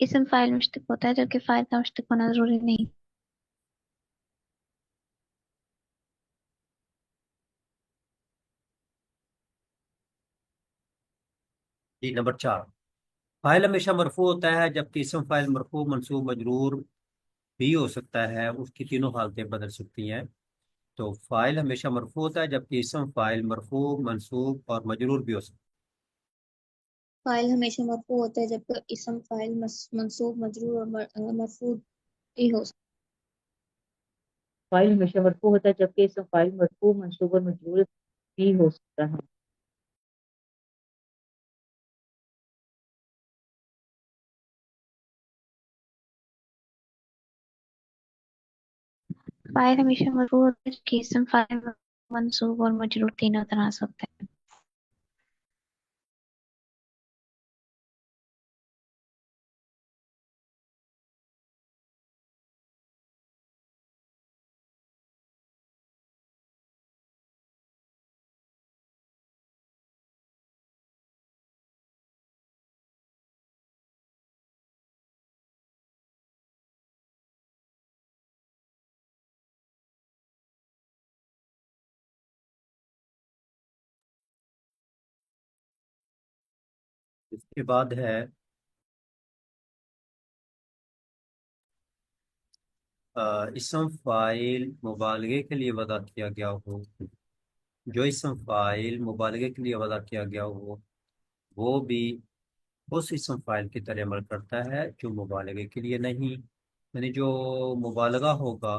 اسم فاعل مشتق ہوتا ہے جبکہ فاعل کا مشتق ہونا ضروری نہیں. جی نمبر 4، فاعل ہمیشہ مرفوع ہوتا ہے جبکہ اسم فاعل مرفوع منصوب مجرور بھی ہو سکتا ہے، اس کی تینوں حالتیں بدل سکتی ہیں. تو فاعل ہمیشہ مرفوع ہوتا ہے جبکہ اسم فاعل مرفوع منصوب اور مجرور بھی ہو سکتا فاعل ہمیشہ مرفوع ہوتا ہے جبکہ اسم فاعل منصوب مجرور اور مرفوع بھی ہو سکتا فاعل ہمیشہ مرفوع ہوتا ہے جبکہ اسم فاعل مرفوع منصوب اور مجرور بھی ہو سکتا ہے. فاعل ہمیشہ مرفوع ہوتا ہے جبکہ اسم فاعل منصوب اور مجرور تینوں طرح سے ہوتا ہے. ہے. اس کے بعد ہے اسم فاعل مبالغے کے لیے وضع کیا گیا ہو. جو اسم فاعل مبالغے کے لیے وضع کیا گیا ہو وہ بھی اس اسم فاعل کی طرح عمل کرتا ہے جو مبالغے کے لیے نہیں. یعنی جو مبالغہ ہوگا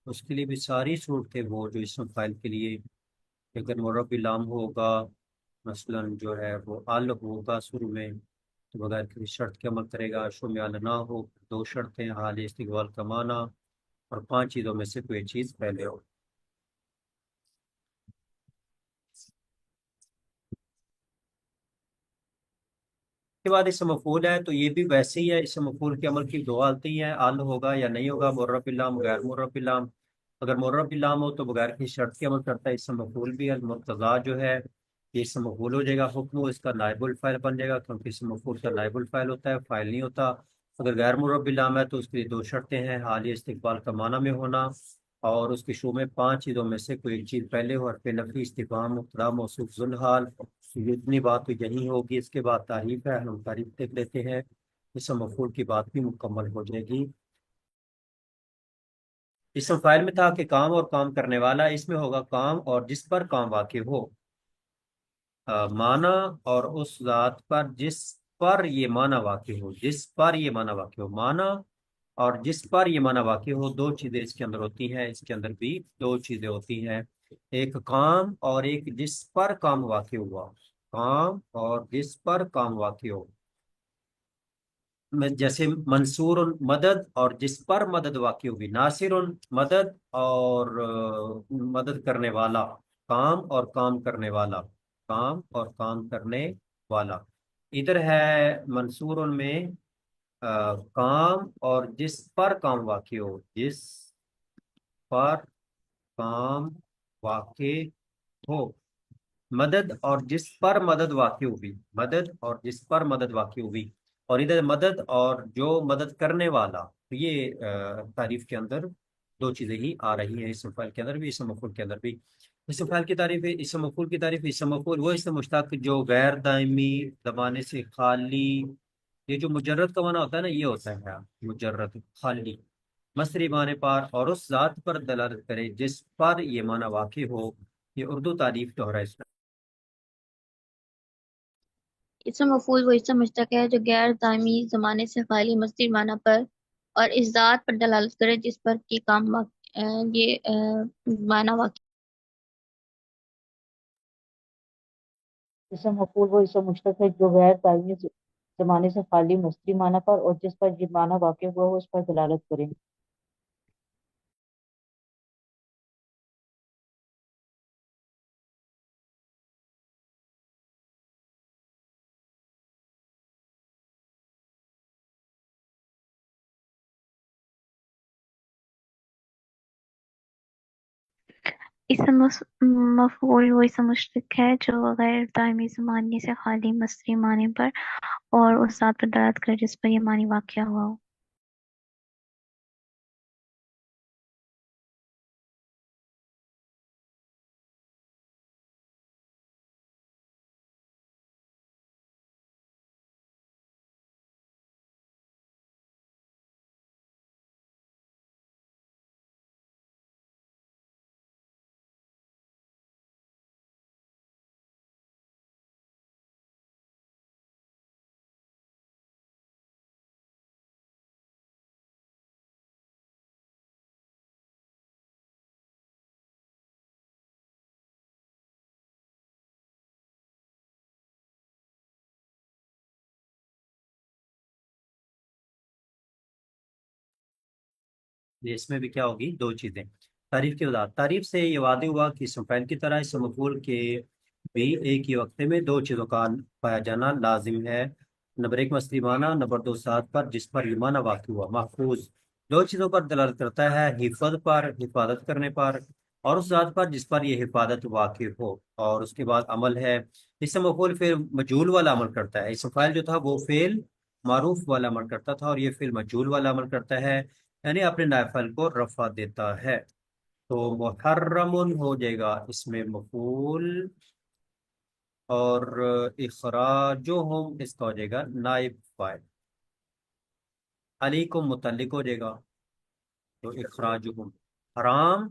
اس کے لیے بھی ساری صورتیں وہ جو اسم فاعل کے لیے، اگر مرب لام ہوگا مثلا جو ہے وہ ال ہوگا شروع میں تو بغیر کسی شرط کے عمل کرے گا. شو میں ال نہ ہو، 2 شرطیں، حال استقبال کا معنی اور 5 چیزوں میں سے کوئی چیز پہلے ہو. کے بعد اسم مفعول ہے تو یہ بھی ویسے ہی ہے. اسم مفعول کے عمل کی 2 حالتیں ہیں، ال ہوگا یا نہیں ہوگا، معرب لام غیر معرب لام. اگر معرب لام ہو تو بغیر کسی شرط کے عمل کرتا ہے. اسم مفعول بھی المرتضی جو ہے یہ اسم مفعول ہو جائے گا، حکم اس کا نائب الفاعل بن جائے گا کیونکہ اسم مفعول کا نائب الفاعل ہوتا ہے، فاعل نہیں ہوتا. اگر غیر معرب لام ہے تو اس کے لیے 2 شرطیں ہیں، حالیہ استقبال کا معنی میں ہونا اور اس کے شروع میں 5 چیزوں میں سے کوئی ایک چیز پہلے ہو. حرف نفی، استفہام، مبتدا، موصوف، ذوالحال. یہ اتنی بات تو یہی ہوگی. اس کے بعد تعریف ہے، ہم تعریف دیکھ لیتے ہیں. اسم مفعول کی بات بھی مکمل ہو جائے گی. اسم فاعل میں تھا کہ کام اور کام کرنے والا، اس میں ہوگا کام اور جس پر کام واقع ہو. معنی اور اس ذات پر جس پر یہ معنی واقع ہو، جس پر یہ معنی واقع ہو. معنی اور جس پر یہ معنی واقع ہو 2 چیزیں اس کے اندر ہوتی ہیں. اس کے اندر بھی 2 چیزیں ہوتی ہیں، ایک کام اور ایک جس پر کام واقع ہوا. کام اور جس پر کام واقع ہو، جیسے منصور مدد اور جس پر مدد واقع ہوگی. ناصر مدد اور مدد کرنے والا، کام اور کام کرنے والا، کام اور کام کرنے والا. ادھر ہے منصور میں کام اور جس پر کام واقع ہو، جس پر کام واقع ہو. مدد اور جس پر مدد واقع ہوئی، مدد اور جس پر مدد واقع ہوئی. اور ادھر مدد اور جو مدد کرنے والا. یہ تعریف کے اندر 2 چیزیں ہی آ رہی ہیں، اسم فاعل کے اندر بھی اسم مفعول کے اندر بھی. اسم فاعل کی تعریف ہے، اسم مفعول کی تعریف. اسم مفعول وہ اسم مشتق جو غیر دائمی زمانے سے خالی، یہ جو مجرد کا معنی ہوتا ہے نا یہ ہوتا ہے مجرد خالی، مصدری معنی پر اور اس ذات پر دلالت کرے جس پر یہ معنی واقع ہو. یہ اردو تعریف دوہرا اس میں. اسم مفعول وہ اسم مشتق ہے جو غیر دائمی زمانے سے خالی مصدر معنی پر اور اس ذات پر دلالت کرے جس پر کی کام معنی واقع. اسم مفعول وہ اسم مشتق ہے جو غیر دائمی زمانے سے خالی مصدری معنی پر اور جس پر یہ معنی واقع ہوا ہو اس پر دلالت کرے. اسم مفعول وہ اسم مشتق ہے جو غیر دائمی زمانے سے خالی مصدری معنی پر اور اس ذات پر دلالت کرے جس پر یہ معنی واقع ہوا ہو۔ اس میں بھی کیا ہوگی؟ دو چیزیں، تعریف کی وضاحت۔ تعریف سے یہ واضح ہوا کہ اسم فاعل کی طرح اسم مفعول کے بھی ایک ہی وقت میں دو چیزوں کا پایا جانا لازم ہے۔ نمبر ایک مصدری معنی، نمبر دو ذات پر جس پر یہ معنی واقع ہوا۔ محفوظ دو چیزوں پر دلالت کرتا ہے، حفظ پر، حفاظت کرنے پر، اور اس ذات پر جس پر یہ حفاظت واقع ہو۔ اور اس کے بعد عمل ہے، اسم مفعول فعل مجہول والا عمل کرتا ہے، اسم فاعل جو تھا وہ فعل معروف والا عمل کرتا تھا، اور یہ فعل مجہول والا عمل کرتا ہے، یعنی اپنے نائب فاعل کو رفع دیتا ہے۔ تو محرم ہو جائے گا اس میں مفعول، اور اخراجہم اس کا ہو جائے گا نائب فاعل۔ علیکم متعلق ہو جائے گا، تو اخراجہم حرام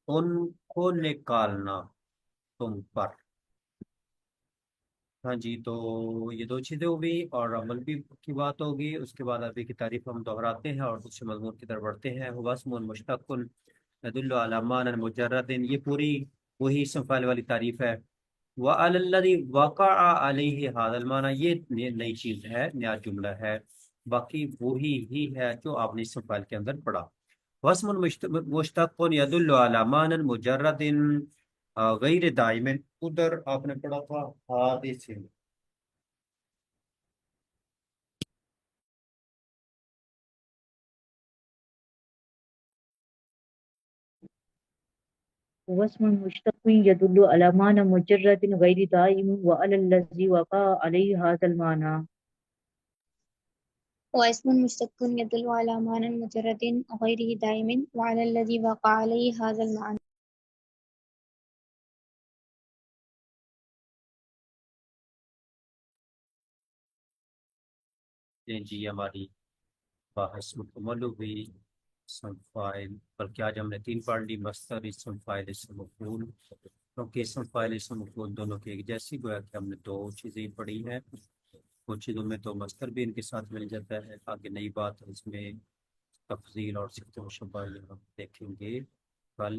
ان کو نکالنا تم پر۔ ہاں جی، تو یہ دو چیزیں ہوگی اور عمل بھی کی بات ہوگی۔ اس کے بعد ابھی کی تعریف ہم دہراتے ہیں اور دوسرے مضمون کی طرف بڑھتے ہیں۔ واسم مشتق يدل على معنى مجرد، یہ پوری وہی اسم فاعل والی تعریف ہے۔ وعلى الذي وقع عليه هذا المعنى، یہ نئی چیز ہے، نیا جملہ ہے، باقی وہی ہی ہے جو آپ نے اسم فاعل کے اندر پڑھا۔ واسم مشتق يدل على معنى مجرد غیر دائم، ادھر آپ نے پڑھا تھا حادث۔ واسم مشتق يدل على معنى مجرد غير دائم وعلى الذي وقع عليه هذا المعنى۔ واسم مشتق يدل على معنى مجرد غير دائم وعلى الذي وقع عليه هذا المعنى۔ جی ہماری بحث مکمل ہو گئی اسم فاعل، بلکہ آج ہم نے تین پڑھ لی، مصدر، اسم فاعل، اسم مفعول، کیونکہ اسم فاعل اسم مفعول دونوں کی ایک جیسی، گویا کہ ہم نے دو چیزیں پڑھی ہیں۔ کچھ چیزوں میں تو مصدر بھی ان کے ساتھ مل جاتا ہے، آگے نئی بات ہے اس میں تفضیل اور صفت مشبہ، یہ ہم دیکھیں گے کل۔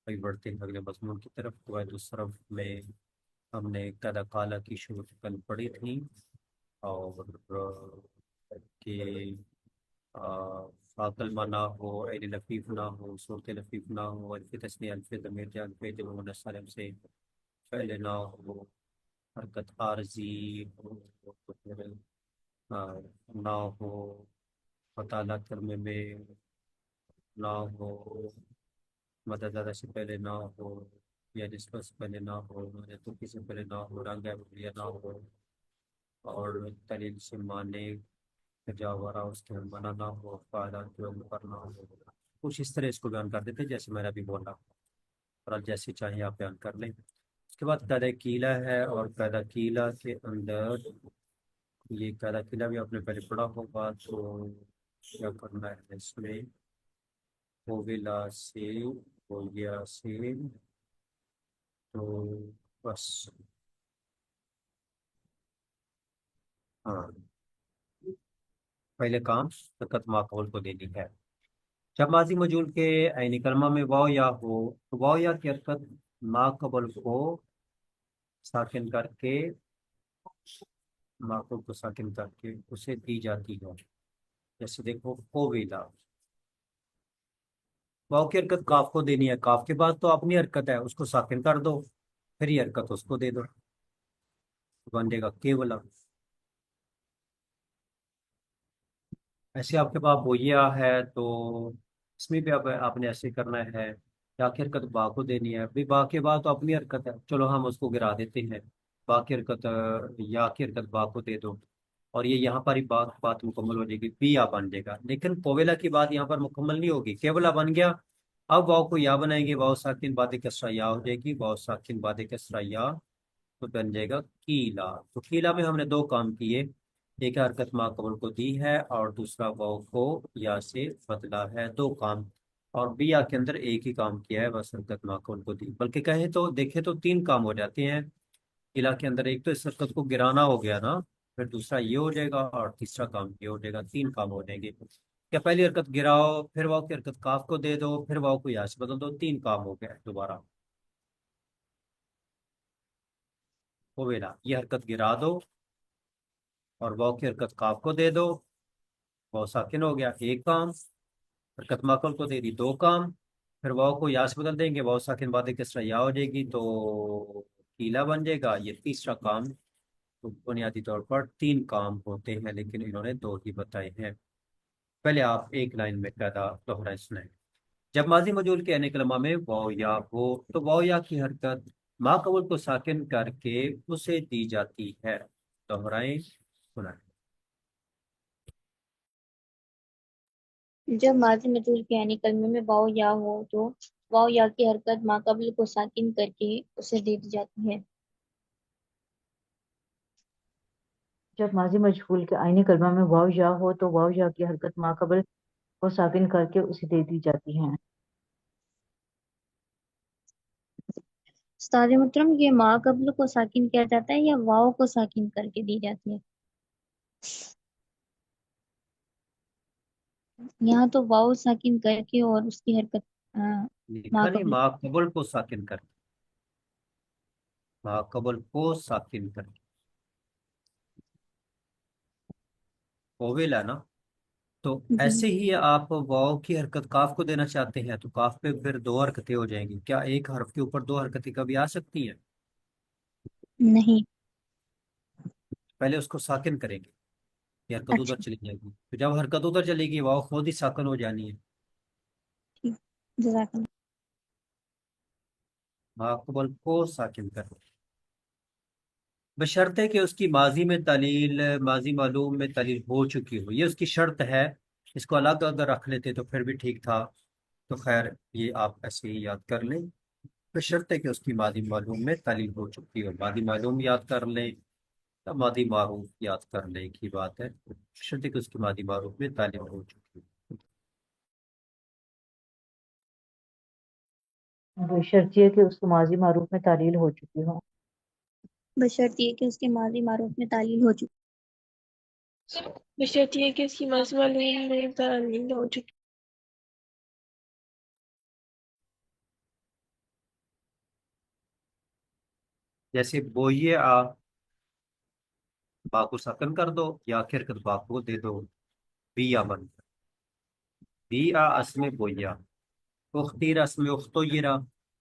ابھی بڑھتے ہیں اگلے مضمون کی طرف۔ قواعد الصرف میں ہم نے قاعدہ قالا کی شروط کل پڑھی تھیں، اور کہ فاقل نہ ہو، عین لفیف نہ ہو، صورت لفیف نہ ہو، الف تسنیہ، الف ضمیر جان پہ جب مؤنث سالم سے فعل نہ ہو، حرکت عارضی ہو، تو پھر نہ ہو، مطالعہ کرنے میں نہ ہو، مدد زیادہ سے پہلے نہ ہو، یا نسبت سے پہلے نہ ہو، یا ترکی سے پہلے نہ ہو، رنگ ہے نہ ہو، اور دلیل سے معنی جاورا اس کے منع نہ ہو، فائدہ جو پر نہ ہو۔ کچھ اس طرح اس کو بیان کر دیتے جیسے میں نے ابھی بولا، اور اب جیسے چاہیں آپ بیان کر لیں۔ اس کے بعد قاعدہ کیلا ہے، اور قاعدہ کیلا کے اندر یہ قاعدہ کیلا بھی آپ نے پہلے پڑھا ہوگا، تو کیا کرنا ہے اس میں، ہوویلا سے ہو گیا سے، تو بس ہاں پہلے کام فقط ماقول کو دینی ہے۔ جب ماضی مجہول کے عین کلمہ میں واو یا ہو، تو واو یا کی حرکت ما قبل کو ساکن کر کے، ماقول کو ساکن کر کے اسے دی جاتی ہے۔ جیسے دیکھو ہوویلا، واو کی حرکت کاف کو دینی ہے، کاف کے بعد تو اپنی حرکت ہے، اس کو ساکن کر دو، پھر یہ حرکت اس کو دے دو، بن جائے گا کیولا۔ ایسے آپ کے پاس بویا ہے، تو اس میں بھی آپ نے ایسے کرنا ہے، یا کی حرکت با کو دینی ہے، بھی با کے بعد تو اپنی حرکت ہے، چلو ہم اس کو گرا دیتے ہیں، با کی حرکت یا کی حرکت با کو دے دو، اور یہ یہاں پر ہی بات مکمل ہو جائے گی، بی یا بن جائے گا، لیکن کوویلا کی بات یہاں پر مکمل نہیں ہوگی، کیولا بن گیا، اب واؤ کو یا بنائیں گے، واؤ ساکن باد کسرہ یا ہو جائے گی، واؤ ساکن باد کسرہ یا تو بن جائے گا کیلا۔ تو کیلا میں ہم نے دو کام کیے، ایک حرکت ما قبل کو دی ہے اور دوسرا واؤ کو یا سے بدلا ہے، دو کام، اور بیا کے اندر ایک ہی کام کیا ہے، بس حرکت ما قبل کو دی، بلکہ کہیں تو دیکھیں تو تین کام ہو جاتے ہیں کیلا کے اندر، ایک تو اس حرکت کو گرانا ہو گیا نا، پھر دوسرا یہ ہو جائے گا اور تیسرا کام یہ ہو جائے گا، تین کام ہو جائیں گے، کیا پہلی حرکت گراؤ، پھر واؤ کی حرکت کاف کو دے دو، پھر واؤ کو یا سے بدل دو، تین کام ہو گیا دوبارہ، ہوویلا یہ حرکت گرا دو اور واؤ کی حرکت کاف کو دے دو، واؤ ساکن ہو گیا ایک کام، حرکت ماکل کو دے دی دو کام، پھر واؤ کو یا سے بدل دیں گے، واؤ ساکن بعد کسرہ یا ہو جائے گی تو کیلا بن جائے گا، یہ تیسرا کام، تو بنیادی طور پر تین کام ہوتے ہیں لیکن انہوں نے دو ہی بتائے ہیں۔ پہلے آپ ایک لائن میں قاعدہ دوہرائیں سنائیں، جب ماضی مجہول کے اعلی کلمہ میں واو یا ہو تو واو یا کی حرکت ما قبل کو ساکن کر کے اسے دی جاتی ہے، دوہرائیں سنائیں۔ جب ماضی مجہول کے یعنی کلمے میں واو یا ہو تو واو یا کی حرکت ما قبل کو ساکن کر کے اسے دے دی جاتی ہے۔ جب ماضی مجہول کے آئینی کلمہ میں واو یا ہو تو واو یا کی حرکت ما قبل کو ساکن کر کے اسے دے دی جاتی ہے۔ استاد محترم، یہ ما قبل کو ساکن کیا جاتا ہے یا واو کو ساکن کر کے دی جاتی ہے؟ یہاں تو واو ساکن کر کے اور اس کی حرکت ما لکھا نہیں قبل ما قبل کو ساکن کر کے، ما قبل کو ساکن کر کے اویل ہے نا، تو جی ایسے ہی آپ واو کی حرکت کاف کو دینا چاہتے ہیں تو کاف پہ پھر دو حرکتیں ہو جائیں گی، کیا ایک حرف کے اوپر دو حرکتیں کبھی آ سکتی ہیں؟ نہیں۔ پہلے اس کو ساکن کریں گے، یہ حرکت ادھر اچھا چلی جائے گی، تو جب حرکت ادھر چلے گی واو خود ہی ساکن ہو جانی ہے، ٹھیک، جزاک اللہ۔ ما قبل کو ساکن کر، بشرطے کہ اس کی ماضی میں تعلیل ماضی معلوم میں تعلیل ہو چکی ہو، یہ اس کی شرط ہے، اس کو الگ اگر رکھ لیتے تو پھر بھی ٹھیک تھا، تو خیر یہ آپ ایسے ہی یاد کر لیں، بشرطے کہ اس کی ماضی معلوم میں تعلیل ہو چکی ہو، ماضی معلوم یاد کر لیں یا ماضی معروف یاد کر لیں، ایک ہی بات ہے، بشرطے کہ اس کی ماضی معروف میں تعلیل ہو چکی ہو۔ شرط یہ کہ اس کو ماضی معروف میں تعلیل ہو چکی ہو۔ بشرط یہ کہ اس کے ماضی معروف میں تعلیل ہو چکی۔ بشرط یہ کہ اس کی ماضی معلوم میں تعلیل ہو چکی۔ جیسے بوئیے آ، با کو سکن کر دو یا آخر کر با کو دے دو، بی یا بن، بی آ اسم بویا، اختیر اسم اختیرا،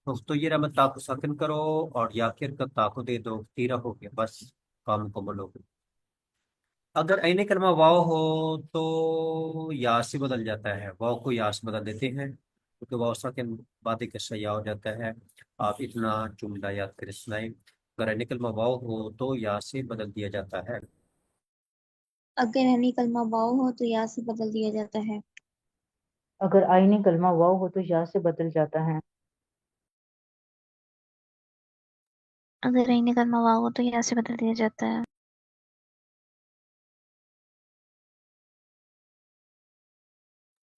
اختیرا میں تا کو سکن کرو اور یا آخر کا تا کو دے دو، اختیرا ہو گیا، بس کام مکمل ہو گیا۔ اگر عین کلمہ واو ہو تو یا سے بدل جاتا ہے، واو کو یا سے بدل دیتے ہیں کیونکہ واو ساکن بعد کا شیا ہو جاتا ہے، آپ اتنا جملہ یاد کر سنائیں، اگر عین کلمہ واو ہو تو یا سے بدل دیا جاتا ہے، اگر یعنی کلمہ واو ہو تو یا سے بدل دیا جاتا ہے۔ اگر آئینی کلمہ واو ہو تو یا سے بدل جاتا ہے۔ اگر عین کلمہ واو ہو تو یا سے بدل دیا جاتا ہے۔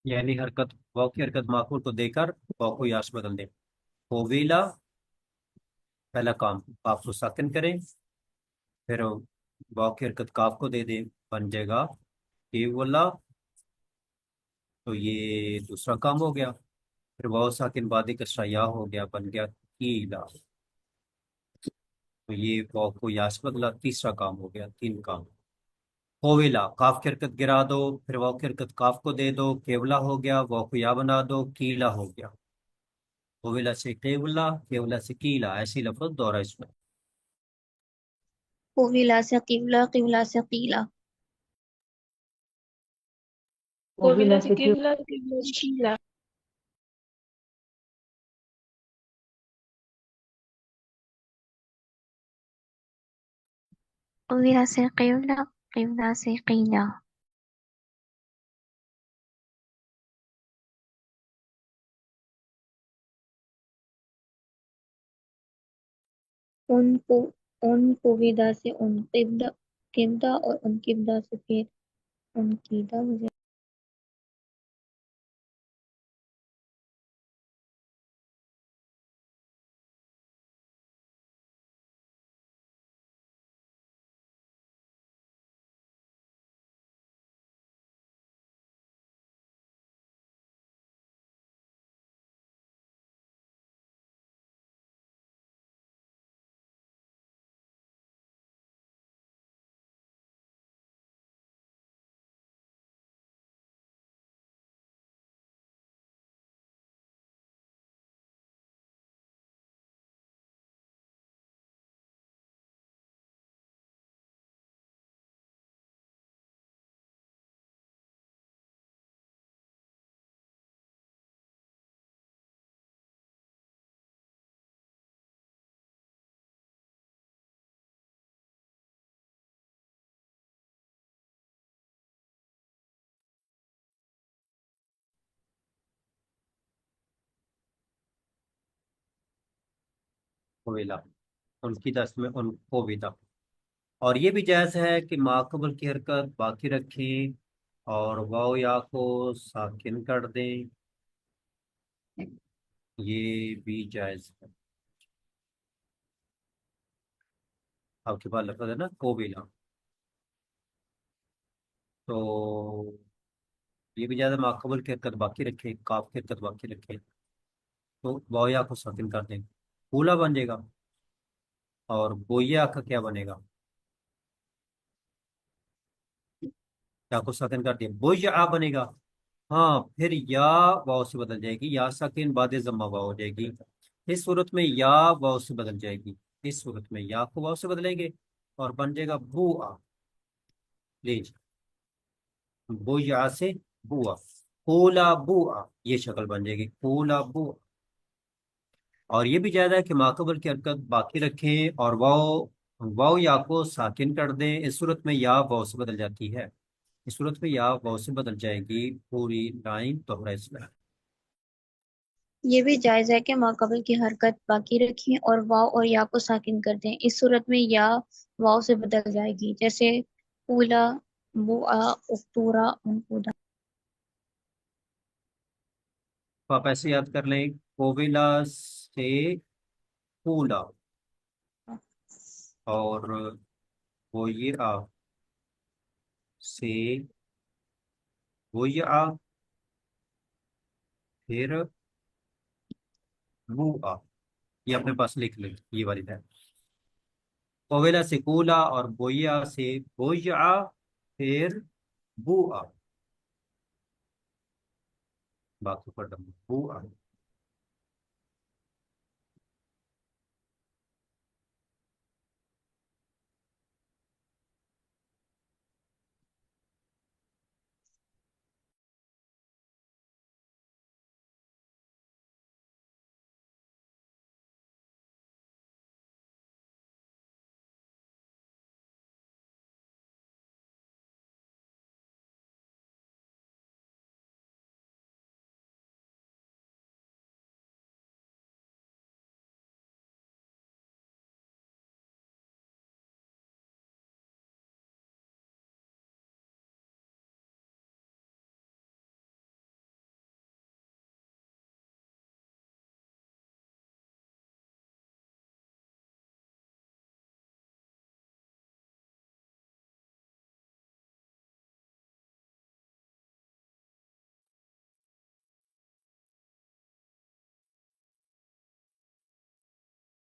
یعنی حرکت واو کی حرکت معقول کو دے کر واو کو یا سے بدل دیں، ہوویلا پہلا کام کاف کو ساکن کریں، پھر واو کی حرکت کاف کو دے دیں، بن جائے گا کیولا، تو یہ دوسرا کام ہو گیا، پھر واو ساکن بادی کسرہ یا ہو گیا، بن گیا کیلا، تو یہ واو کو یا سے بدلا، تیسرا کام ہو گیا، تین کام۔ ہوویلا کاف کی حرکت گرا دو، پھر واو کی حرکت کاف کو دے دو، کیولا ہو گیا، واو کو یا بنا دو، کیلا ہو گیا، ہوویلا سے کیولا، کیولا سے کیلا، ایسی لفظ دوہرا اس میں۔ قویلا سے قبلہ، قبلہ سے قیلا۔ قبیلہ قبیلہ سے سے قبلہ، قبلہ سے قیلا۔ قبیلہ سے قبلہ، قبلہ سے قیلہ. ان قبیدہ سے ان قبدہ اور ان قبدہ سے پھر ان قیدہ ہو جائے. قبیلہ، ان کی دس میں ان قبیلہ. اور یہ بھی جائز ہے کہ ماقبل کی حرکت باقی رکھیں اور واو یا کو ساکن کر دیں، یہ بھی جائز ہے. آپ کے پاس لفظ ہے نا قبیلہ، تو یہ بھی جائز ہے ماقبل کی حرکت باقی رکھیں، کاف کی حرکت باقی رکھیں، تو واو یا کو ساکن کر دیں. پولا بن جائے گا. اور بویا کا کیا بنے گا؟ یا کو ساکن کر دیں بویا بنے گا. ہاں پھر یا واو سے بدل جائے گی، یا ساکن بعد ضمہ واو ہو جائے گی. اس صورت میں یا واو سے بدل جائے گی. اس صورت میں یا کو واو سے بدلیں گے اور بن جائے گا بو آ. لیجیے بو یا سے بوا، کولا بو آ، یہ شکل بن جائے گی کولا بو آ. اور یہ بھی جائز ہے کہ ماقبل کی حرکت باقی رکھیں اور واو واو یا کو ساکن کر دیں. اس صورت میں یا واو سے بدل جاتی ہے. اس صورت میں یا واو سے بدل جائے گی. پوری لائن دوہرا اسلام. یہ بھی جائز ہے کہ ماقبل کی حرکت باقی رکھیں اور واو اور یا کو ساکن کر دیں. اس صورت میں یا واو سے بدل جائے گی، جیسے پولا بوآ اکتورا انقودا. تو آپ ایسے یاد کر لیں، کوبیلا سے پولا اور وہ یہ آ سے وہ یہ آ پھر وہ آ. یہ اپنے پاس لکھ لیں یہ والی ہے. کوویلا سے کولا اور بویا سے بویا پھر بو آ. باقی پڑھ دوں بو آ.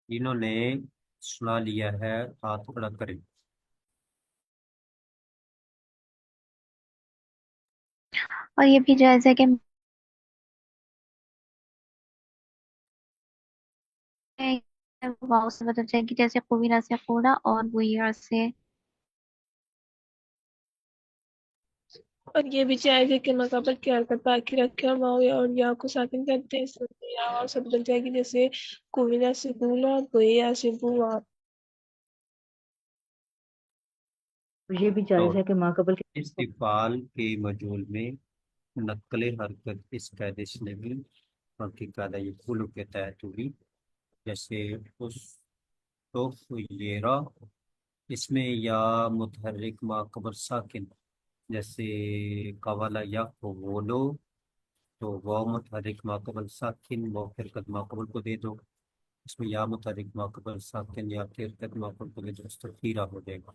جنہوں نے سنا لیا ہے ہاتھ کھڑا کریں. اور یہ بھی جائز ہے کہ واو سے بدل جائے گی، جیسے قبیلہ سے قولا اور بویا سے. اور یہ بھی جائز ہے کہ ماقبل کی حرکت باقی رکھے اور واو یا اور یا کو ساکن کرتے ہیں. اس صورت میں یا واو سے بدل جائے گی، جیسے کوئلہ سے بولا، بویا سے بوا. یہ بھی جائز تو ہے کہ ماقبل کے استفعال کے مجهول میں نقل حرکت اس قاعدے سے نہیں بلکہ قاعدہ یقول کے تحت ہوئی، جیسے اس تو خیرہ، اس میں یا متحرک ماقبل ساکن، جیسے قوالا یا قولو، تو واو متحرک ماقبل ساکن وہ حرکت ماقبل کو دے دو، اس میں یا متحرک ماقبل ساکن یا حرکت ماقبل کو دے دو، استفیرہ ہو جائے گا۔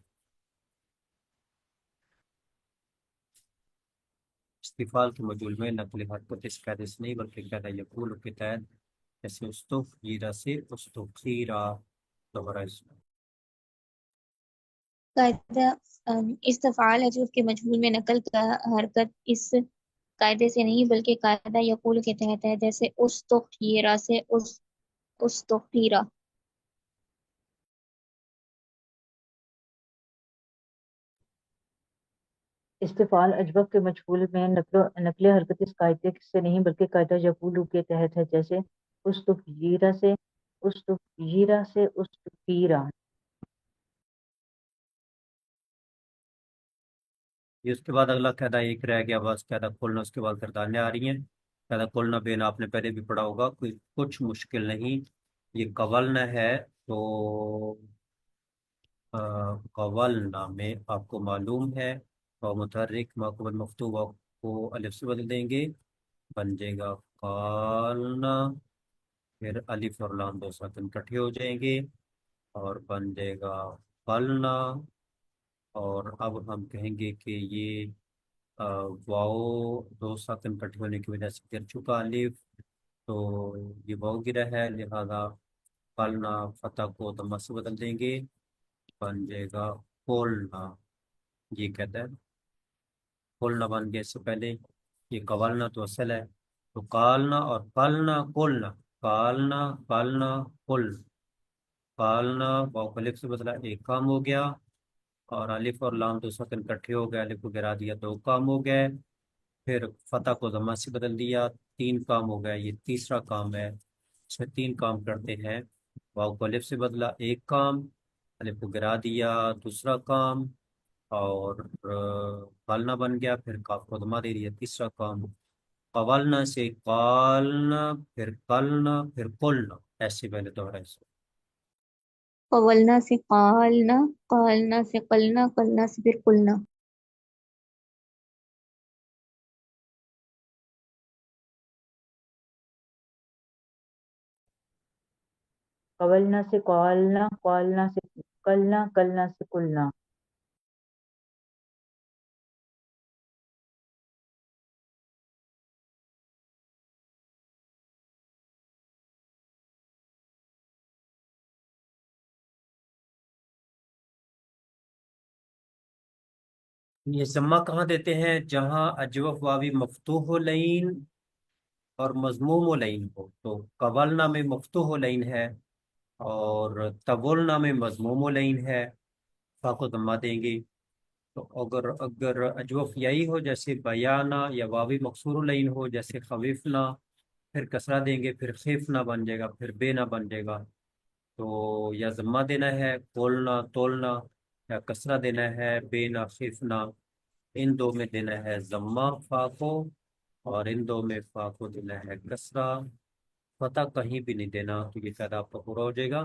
استفعال کے مجهول میں نقل حرکت اس قاعدے سے نہیں بلکہ قاعدہ یقول کے تحت، جیسے استفیرہ سے استفیرہ دوبارہ اس میں۔ قاعدہ استفعال اجوف کے مجهول میں نقل کا حرکت اس قاعدے سے نہیں بلکہ قاعدہ یقول کے تحت ہے، جیسے استخیرہ سے استخیرہ۔ استفعال اجوف کے مجهول میں نقل حرکت اس قاعدے سے نہیں بلکہ قاعدہ یقول کے تحت ہے، جیسے استفیرہ سے استفیرہ۔ یہ اس کے بعد اگلا قاعدہ ایک رہ گیا بس، قاعدہ کھولنا، اس کے بعد گردانیں آ رہی ہیں۔ قاعدہ کھولنا بین آپ نے پہلے بھی پڑھا ہوگا، کوئی کچھ مشکل نہیں۔ یہ قولنا ہے تو قولنا میں آپ کو معلوم ہے اور متحرک ماقبل مفتوح کو الف سے بدل دیں گے، بن جائے گا قالنا، پھر الف اور لام دو ساکن اکٹھے ہو جائیں گے اور بن جائے گا قلنا۔ اور اب ہم کہیں گے کہ یہ واؤ دو ساکن اکٹھے ہونے کی وجہ سے گر چکا الف، تو یہ واؤ گرا ہے، لہذا قلنا فتح کو دمہ سے بدل دیں گے، بن جائے گا قولنا۔ یہ کہتا ہے قولنا بن گیا، اس سے پہلے یہ قولنا تو اصل ہے، تو قالنا اور قلنا قولنا، قالنا قلنا قل، قالنا واؤ کو الف سے بدلا ایک کام ہو گیا، اور الف اور لام دو ساکن اکٹھے ہو گئے، الف کو گرا دیا دو کام ہو گئے، پھر فتح کو ضمہ سے بدل دیا تین کام ہو گئے، یہ تیسرا کام ہے، اس میں تین کام کرتے ہیں۔ واؤ کو الف سے بدلا ایک کام، الف کو گرا دیا دوسرا کام، اور قالنا بن گیا، پھر کاف کو ضمہ دے دیا تیسرا کام۔ قولنا سے قالنا، پھر قلنا، پھر قلنا، ایسے پہلے دوہرا ایسے۔ قولنا سے قالنا، قالنا سے قلنا، قلنا سے پھر قلنا۔ قولنا سے قالنا، قالنا سے قلنا، قلنا سے قلنا۔ یہ ضمہ کہاں دیتے ہیں؟ جہاں اجوف واوی مفتوح و لین اور مضموم و لین ہو، تو قولنا میں مفتوح و لین ہے اور طولنا میں مضموم و لین ہے، فا کو ضمہ دیں گے۔ تو اگر اجوف یہی ہو جیسے بیانا، یا واوی مقصور و لین ہو جیسے خویفنا، پھر کسرہ دیں گے، پھر خیفنا بن جائے گا، پھر بینا بن جائے گا۔ تو یا ضمہ دینا ہے قولنا تولنا، یا کسرہ دینا ہے بینا خیفنا، ان دو میں دینا ہے ضمہ فا کو، اور ان دو میں فا کو دینا ہے کسرہ، فتح کہیں بھی نہیں دینا، تو یہ قاعدہ آپ کا پورا ہو جائے گا۔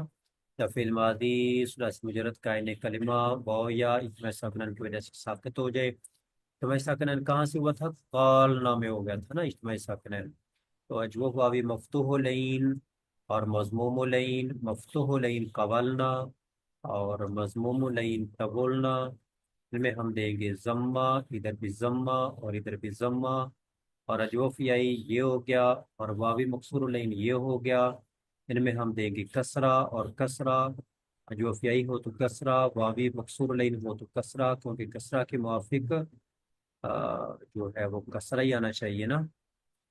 یا فعل ماضی ثلاثی مجرد کا عین کلمہ واو یا اجماع ساکنین کی وجہ سے ساکت ہو جائے۔ اجتماعی ساکنین کہاں سے ہوا تھا؟ قالنا میں ہو گیا تھا نا اجتماعی ساکنین۔ تو اجوف واوی مفتوح و لین اور مضموم و لین، مفتوح و لین قولنا اور مضموم و لین طولنا، ان میں ہم دیں گے ضمہ، ادھر بھی ضمہ اور ادھر بھی ضمہ، اور اجوفیائی یہ ہو گیا، اور واوی مقصور لین یہ ہو گیا، ان میں ہم دیں گے کسرہ اور کسرہ، اجوفیائی ہو تو کسرہ، واوی مقصور لین ہو تو کسرہ، کیونکہ کسرہ کے موافق جو ہے وہ کسرہ ہی آنا چاہیے نا۔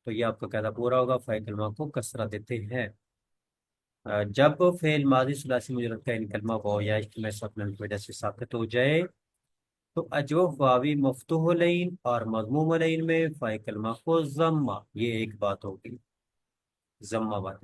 تو یہ آپ کا قاعدہ پورا ہوگا، فاعل کلمہ کو کسرہ دیتے ہیں۔ جب فعل ماضی ثلاثی مجرد کا ان کلمہ واو یا اجتماعی ساکنین کی وجہ سے ساکت ہو جائے، تو اجوف واوی مفتوح لین اور مضموم لین میں فاعل کلمہ کو ضمہ، یہ ایک بات ہوگی ضمہ بات۔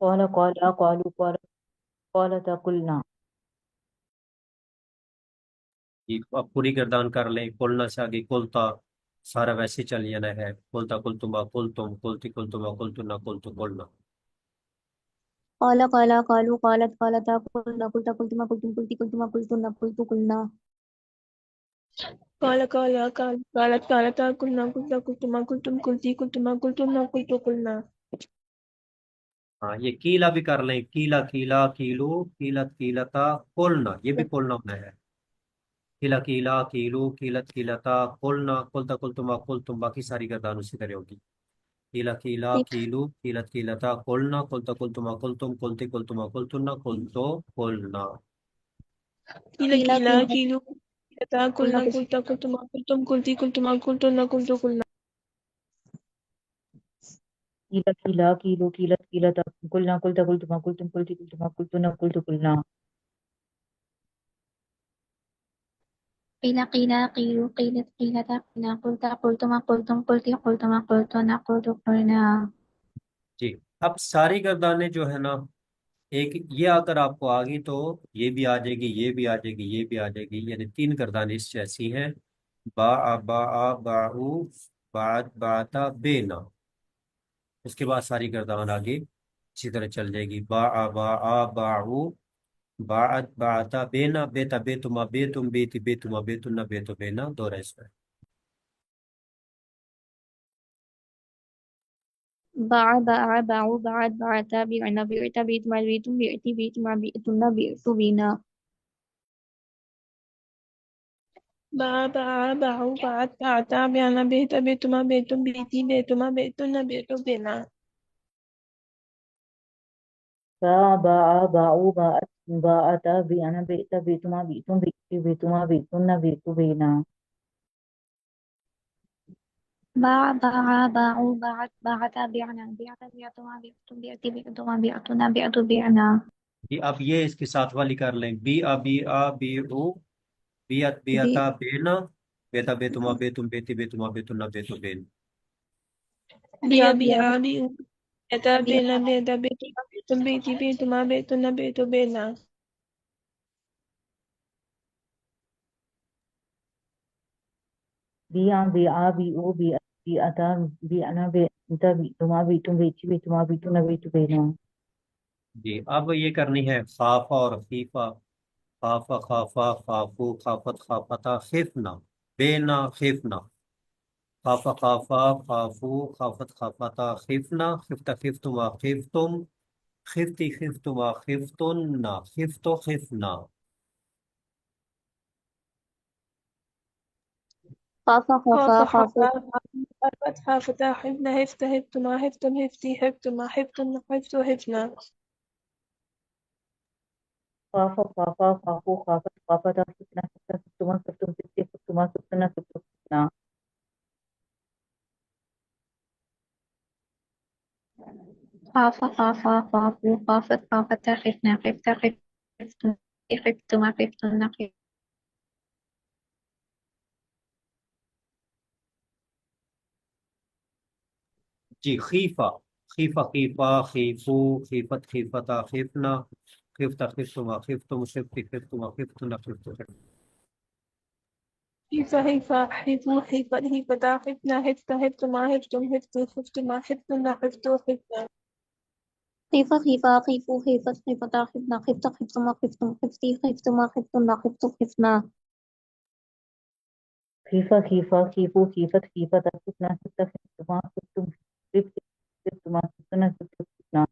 قال قال قالوا قال قالتا قلنا. یہ اب پوری گردان کر لیں، قلنا سے آگے قلتا سارا ویسے چل جانا ہے، قلتا قلتما قلتم قلتی قلتما قلتنا قلت قلنا. قال قال قالوا قالت قالتا قلنا قلت قلتما قلتم قلتي قلتما قلتن قلت قلنا. قال قالت قالتا قلنا قلت قلتما قلتم قلتي قلتما قلتن قلت قلنا. ہاں یہ کیلا بھی کر لیں، کیلا کیلا کیلو کیلت کیلتا قلنا، یہ بھی قلنا ہونا ہے. کیلا کیلا کیلو کیلت کیلتا قلنا قلتا قلتما قلتم، باقی ساری گردان اسی طرح ہوگی. کیلا کیلا کیلو کیلت کیلتا قلنا قلتا قلتما قلتم قلتی قلتما قلتن قلتو قلنا. قيل قيل قيل قيل قيلوا قيلتا قلنا قلت قلتما قلتم قلتي قلتما قلتن قلت قلنا. قيل قيل قيلوا قيلت قيلتا قلنا قلت قلتما قلتم قلتي قلتما قلتن قلت قلنا. قيل قيل قيلوا قيلت قيلتا قلنا قلت قلتما قلتم قلتي قلتما قلتن قلت قلنا. جی اب ساری گردانیں جو ہے نا، ایک یہ اگر آپ کو آ گئی تو یہ بھی آ جائے گی، یہ بھی آ جائے گی، یہ بھی آ جائے گی، یعنی تین گردانیں اس سے ایسی ہیں. با با باعو بعد باتا بینا، اس کے بعد ساری گردان آگے اسی طرح چل جائے گی. با باعو بعد باتا بینا بیتا بیتما بیتم بیتی بیتما بیتنا بیتو بینا، دو رہ اس میں. باع باع باعوا بعت بعتا بعنا بعت بيتما بيتم بيأتي بيتما بيأتن بيأت بينا. باع باعوا بعت بعتا بعنا بهت بيتما بيتم بيتي بيتما بيتن بيت بنا. باع باع باعوا باعت باعتا بأنا بئت بيتما بيتم بئتي بيتما بيتن بيت بينا. باع باع باعوا بعت بعتا بعنا بعت بعتما بعتم بيأتي بعتما بعتنا بعت بعنا. جی اب یہ اس کے ساتھ والی کر لیں. بی آ بی او بیت بیتا بینا بیتا بیتما بیتم بیتی بیتما بیتنا بیتو بین. بيا بيا بيو بيتا بينا بيتا بيتما بيتم بيتي بيتما بيتن بيت بنا. بيع بيعا بيئوا بيئتا بيئنا بيئت بيئتما بيتم بيتي بيتما بيتن بيت بينا. جی اب یہ کرنی ہے خافا اور خیفا. خافا خافا خافو خافت خافتا خفنا بینا خفنا. خافا خافا خافو خافت خافتا خفنا خفتا خفتما خفتم خفتی خفتما خفتن خفتو خفنا. خاف خافا خاف خافوا خفا خافت خافتا حفنا حفت حفتما حفتم حفتي حفتما حفتن حفت حفنا. خاف خافا خافوا خافت خافتا خفتنا خفتا خفتما خفتم خفتي خفتما خفتنا خفتو خفتنا. خاف خافا خافوا خافت خافتا خفنا خفت خفتم خفتما خفتن جی خیفا خیفا خیفا خیفو خیفت خیفتا خفنا خفتا خفتما خفتم خفتی خفتما خفتنا خفتو خفتنا. حيفا حيفا حيفو حيفا حيفتا حفنا حفتا حفتما حفتم حفتي حفتما حفتن حفتو حفنا. خيف خيفا خيفوا خيفت خيفتا خفنا خفت خفتما خفتم خفتي خفتما خفتن خفت خفنا. خيفا خيفا خيفوا خيفت خيفتا خفتنا خفتا خفتما خفتم خفتي خفتما خفتنا خفتو خفتنا.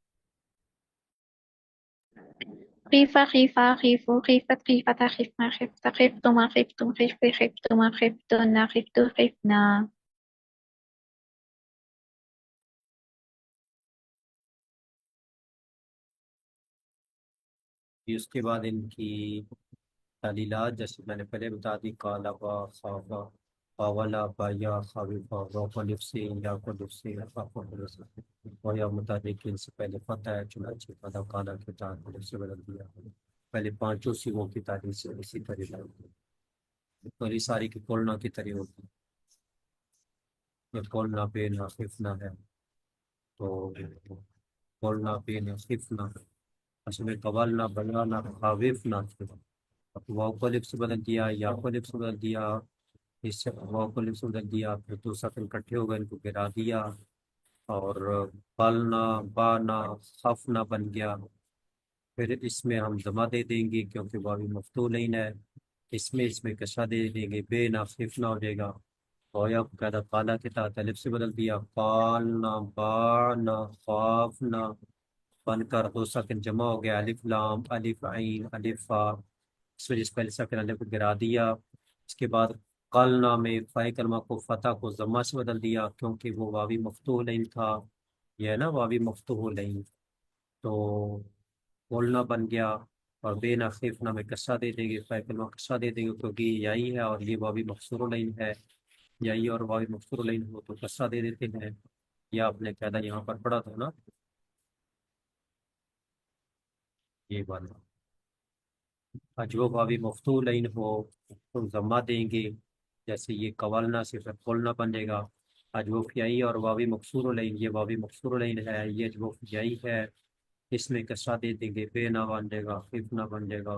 خيفا خيفا خيفوا خيفت خيفتا خفنا خفت خفتما خفتم خفتي خفتما خفتن خفتو خفنا. پھر اس کے بعد ان کی تعلیلات جیسے میں نے پہلے بتا دی، کالا با خافا قاولا با یا خاوفا روفا لفسی یا کو لفسی خافا لفسی و یا مطابق ان سے پہلے فتح ہے، چنانچہ فدا کالا کے تعلق لفظ بدل دیا. پہلے پانچوں سیغوں کی تعلیم سے اسی طرح لگتی اور یہ ساری کی قلنا کی طرح ہوتی ہے. قلنا بے نا خفنا ہے تو قولنا بین خفنا، اصل میں قولنا بنانا خاوفنا تھے، اب واو کو الف سے بدل دیا، یا کو الف سے بدل دیا، اس سے واو کو الف سے بدل دیا، پھر دو ساکن اکٹھے ہو گئے ان کو گرا دیا، اور قلنا بانا خفنا بن گیا۔ پھر اس میں ہم ضمہ دے دیں گے کیونکہ واو مفتولین ہے، اس میں کسرہ دے دیں گے، بے نہ خفنا ہو جائے گا، گویا قاعدہ قالا کے تحت الف سے بدل دیا، قالنا بانا خافنا بن کر دو ساکن جمع ہو گیا، الف لام الف عین الف فا، اس وجہ سے پہلے ساکن الف کو گرا دیا۔ اس کے بعد قلنا میں فائے کلمہ کو فتح کو ضمہ سے بدل دیا کیونکہ وہ واوی مفتوح لین تھا، یہ ہے نا واوی مفتوح لین، تو بولنا بن گیا، اور بے نہ خفنا میں کسرہ دے دیں گے، فائے کلمہ کسرہ دے دیں گے کیونکہ یہ یائی ہے اور یہ واوی مقصور لین ہے، یائی اور واوی مقصور لین ہو تو کسرہ دے دیتے ہیں، یا آپ نے قاعدہ یہاں پر پڑھا تھا نا یہ والا، جو واوی مفتوح لین ہو تو ضمہ دیں گے، جیسے یہ قولنا سے پھر قلنا بنے گا، اجوف یائی اور واوی مقصور لین، یہ واوی مقصور لین ہے، یہ اجوف یائی ہے، اس میں کسرہ دے دیں گے، بے نہ بن جائے گا، خف نہ بن جائے گا،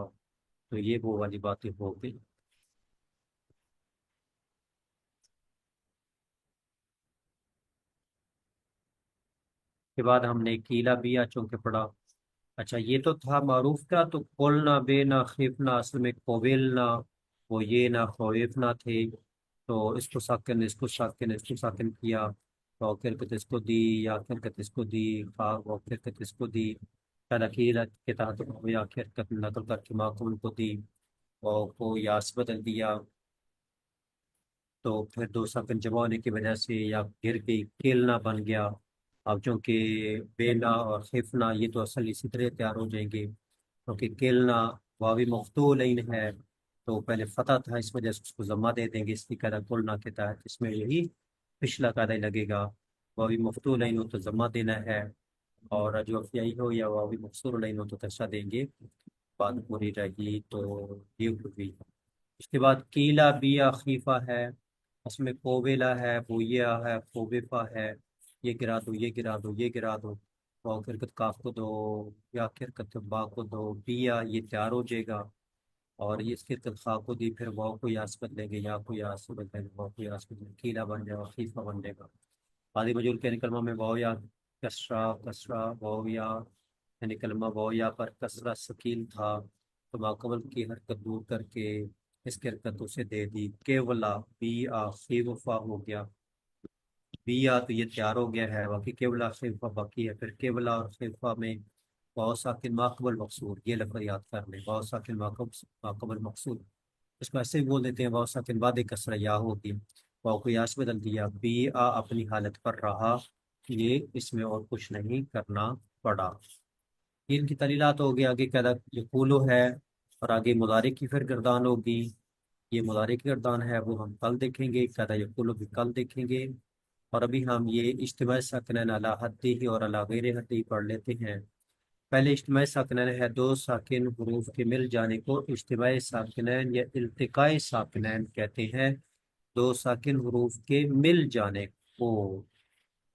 تو یہ وہ والی باتیں ہو گئی۔ کے بعد ہم نے کیلا بیا چونکہ پڑھا، اچھا یہ تو تھا معروف کا، تو قلنا بے نہ خفنا اصل میں قویلنا، وہ یہ نہ خویفنا تھے، تو اس کو ساکن اس کو ساکن اس کو ساکن کیا، تو کرکت اس کو دی، یا کرکت اس کو دی، وہ کرکت اس کو دی، تلقیر کے تحت یا کرکت نقل کر کے معقول کو دی، اور کو یاس بدل دیا، تو پھر دو ساکن جمع ہونے کی وجہ سے یا گر کے کیلنا بن گیا۔ اب چونکہ بینا اور خفنا یہ تو اصل اسی طرح تیار ہو جائیں گے، کیونکہ کیلنا واوی مفتوح لین ہے تو پہلے فتح تھا، اس وجہ سے اس کو ضمہ دے دیں گے، اس کی قاعدہ کلنا کے تحت اس میں یہی پچھلا قاعدہ ہی لگے گا، واوی مفتوح لین ہو تو ضمہ دینا ہے، اور جو افیائی ہو یا واوی مقصور لین ہو تو کسرہ دیں گے، بات پوری رہے گی، تو یہ ہوئی۔ اس کے بعد کیلا بیا خیفہ ہے، اس میں کوویلا ہے، بویا ہے، کوبفا ہے، یہ گرا دو یہ گرا دو یہ گرا دو، اور کرکت کاف کو دو، یا کرکت با کو دو، بیا یہ تیار ہو جائے گا، اور یہ اس کے خا کو دی، پھر واؤ کو یاس بدلیں گے، یا کو یاس بدلیں گے، واؤ کو یاس بدلیں گے، کیلا بن جائے گا، خیفہ بن جائے گا۔ آدھی مجول کے کلمہ میں واؤ یا کسرہ کسرہ واؤ یا، یعنی کلمہ واؤ یا پر کسرہ ثقیل تھا تو ماقبل کی حرکت دور کر کے اس کی حرکت اسے دے دی، کیولا بی آ خیوفا ہو گیا، بیا تو یہ تیار ہو گیا ہے، باقی کیولا خیفہ باقی ہے، پھر کیولا اور خیفہ میں واؤ ساکن ماقبل مقصور، یہ لفظ یاد کر لیں، واؤ ساکن ماقبل مقصور، اس کو ایسے ہی بول دیتے ہیں، واؤ ساکن بعد کسرہ یا ہوگی، واؤ کو یاس بدل دیا، بی آ اپنی حالت پر رہا، یہ اس میں اور کچھ نہیں کرنا پڑا۔ یہ ان کی تعلیلات ہو گئی، آگے کہتا یقولو ہے، اور آگے مضارع کی پھر گردان ہوگی، یہ مضارع کی گردان ہے وہ ہم کل دیکھیں گے، کہتا یقولو بھی کل دیکھیں گے، اور ابھی ہم یہ اجتماع ساکنین علی حدی اور علی غیر حدی پڑھ لیتے ہیں۔ پہلے اجتماع ساکنین ہے، دو ساکن حروف کے مل جانے کو اجتماع ساکنین یا التقاء ساکنین کہتے ہیں، دو ساکن حروف کے مل جانے کو،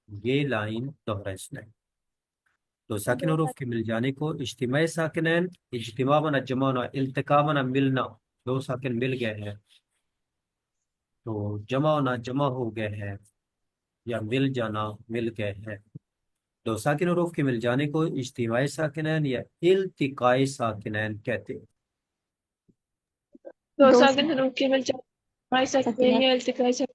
یہ لائن دوہرا اس نے، دو ساکن حروف کے مل جانے کو اجتماع ساکنین، اجتماع بنا جمع ہونا، التقاء بنا ملنا، دو ساکن مل گئے ہیں تو جمع ہونا جمع ہو گئے ہیں، یا مل جانا مل گئے ہیں، دو ساکن حروف کے مل جانے کو اجتماع ساکنین یا التقاء ساکنین کہتے ہیں۔ دو دو ساکن حروف کے مل جائے سکتے ہیں یا التقاء سے،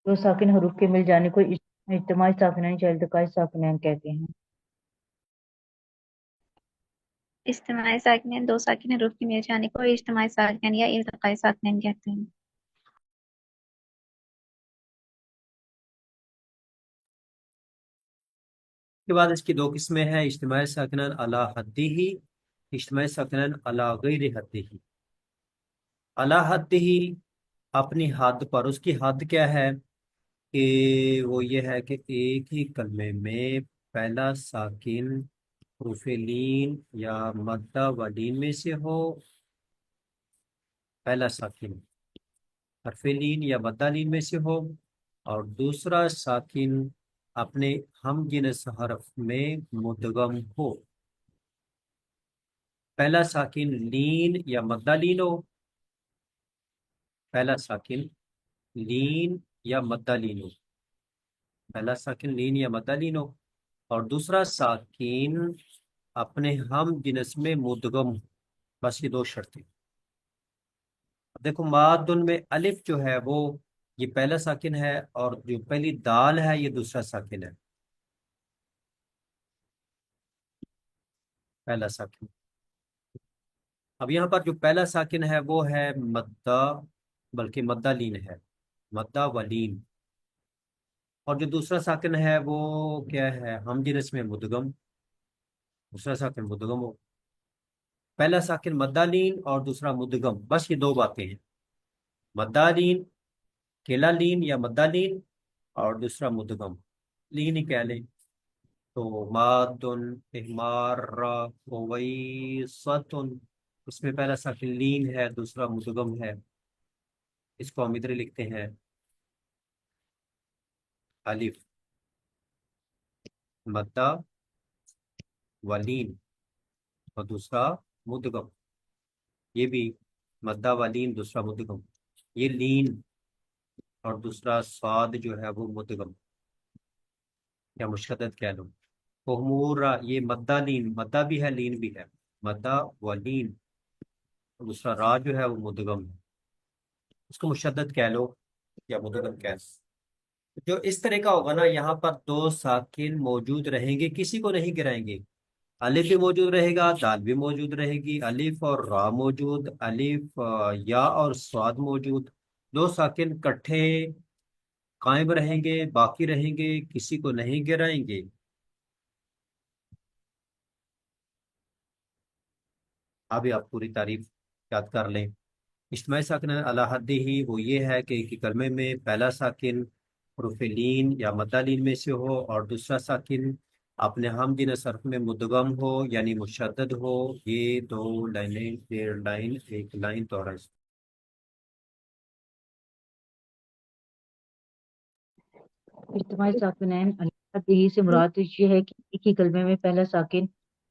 دو ساکن حروف کے مل جانے کو اجتماعی ساکنین یا التقائی ساکنین کہتے ہیں۔ اجتماعی ساکنین دو ساکن حروف کے مل جانے کو اجتماعی ساکنین یا التقائی ساکنین کہتے ہیں۔ کے بعد اس کی دو قسمیں ہیں، اجتماع ساکنین علی حدی ہی، اجتماع ساکنین علی غیر حدی ہی۔ علی حدی ہی اپنی حد پر، اس کی حد کیا ہے کہ وہ یہ ہے کہ ایک ہی کلمے میں پہلا ساکن حروف لین یا مدہ و لین میں سے ہو، پہلا ساکن حرف لین یا مدہ لین میں سے ہو، اور دوسرا ساکن اپنے ہم جنس حرف میں مدغم ہو. پہلا ساکن لین یا مدہ لین ہو. پہلا ساکن لین یا مدہ لین ہو. پہلا ساکن لین یا مدہ لین ہو اور دوسرا ساکن اپنے ہم جنس میں مدغم ہو. بس یہ دو شرطیں. دیکھو مادن میں الف جو ہے وہ یہ پہلا ساکن ہے اور جو پہلی دال ہے یہ دوسرا ساکن ہے. پہلا ساکن. اب یہاں پر جو پہلا ساکن ہے وہ ہے مدہ، بلکہ مدہ لین ہے، مدہ ولین. اور جو دوسرا ساکن ہے وہ کیا ہے؟ ہم جنس میں مدغم. دوسرا ساکن مدغم ہو. پہلا ساکن مدہ لین اور دوسرا مدغم، بس یہ دو باتیں ہیں. مدہ لین، کیلا لین یا مدہ لین، اور دوسرا مدغم لین ہی کہہ لیں. تو مادن، احمار، اویستن، اس میں پہلا ساکن لین ہے، دوسرا مدغم ہے. اس کو ہم ادھر لکھتے ہیں الف مدہ ولین اور دوسرا مدغم. یہ بھی مدہ ولین دوسرا مدغم. یہ لین اور دوسرا صاد جو ہے وہ مدغم یا مشدد کہہ لو. امورا، یہ مدہ لین، مدہ بھی ہے لین بھی ہے، مدہ ولین. دوسرا را جو ہے وہ مدغم ہے، اس کو مشدد کہہ لو یا مدغم کہہ لو. جو اس طرح کا ہوگا نا، یہاں پر دو ساکن موجود رہیں گے، کسی کو نہیں گرائیں گے. الف بھی موجود رہے گا، دال بھی موجود رہے گی، الف اور را موجود، الف یا اور سواد موجود. دو ساکن کٹھے قائم رہیں گے، باقی رہیں گے، کسی کو نہیں گرائیں گے. ابھی آپ پوری تعریف یاد کر لیں. اجتماعی ساکن علی حدہ ہی وہ یہ ہے کہ ایک ہی کلمے میں پہلا ساکن حروف لین یا مدہ لین میں سے ہو اور دوسرا ساکن اپنے ہم جنس حرف میں مدغم ہو یعنی مشدد ہو. یہ دو لائنیں، ڈیڑھ لائن، ایک لائن دوہرا. اجتماعی ساکنین علی حدہ سے مراد یہ ہے کہ ایک ہی کلمے میں پہلا ساکن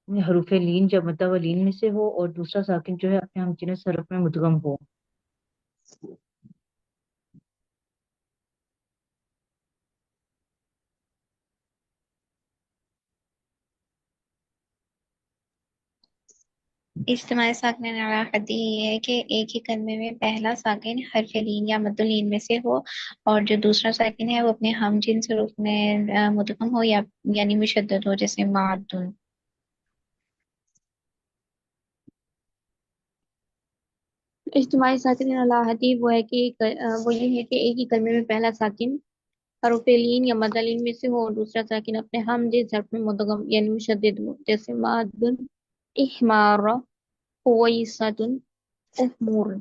حروف لین یا مدہ و لین میں سے ہو اور دوسرا ساکن جو ہے اپنے ہم جنس حرف میں مدغم ہو. اجتماعی ساکن علی حدہ یہ ہے کہ ایک ہی کلمے میں پہلا ساکن حرف لین یا مد لین میں سے ہو اور جو دوسرا ساکن ہے وہ اپنے ہم جنس حروف میں مدغم ہو یا یعنی مشدد ہو، جیسے معدن. اجتماعی ساکن علی حدہ وہ یہ ہے کہ ایک ہی کلمے میں پہلا ساکن حروف لین یا مدہ لین میں سے ہو اور دوسرا ساکن اپنے ہم جنس حرف میں مدغم یعنی مشدد ہو، جیسے معدن، احمار، اویستن، امور.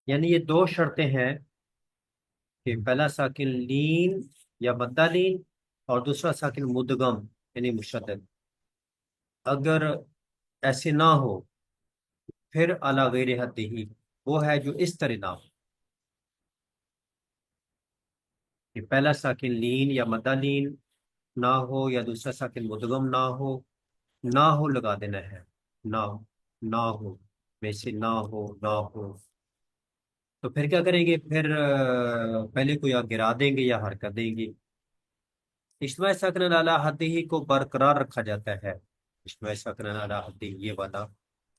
یعنی یہ دو شرطیں ہیں کہ پہلا ساکن لین یا مدہ لین اور دوسرا ساکن مدغم یعنی مشدد. اگر ایسے نہ ہو پھر علی غیر حدہ، وہ ہے جو اس طرح نہ ہو کہ پہلا ساکن لین یا مدہ لین نہ ہو یا دوسرا ساکن مدغم نہ ہو. نہ ہو لگا دینا ہے، نہ ہو، نہ ہو میں سے نہ ہو، نہ ہو. تو پھر کیا کریں گے؟ پھر پہلے کو یا گرا دیں گے یا حرکت دیں گے. اجتماعی ساکنین علی حدہ کو برقرار رکھا جاتا ہے. اجتماعی ساکنین علی حدہ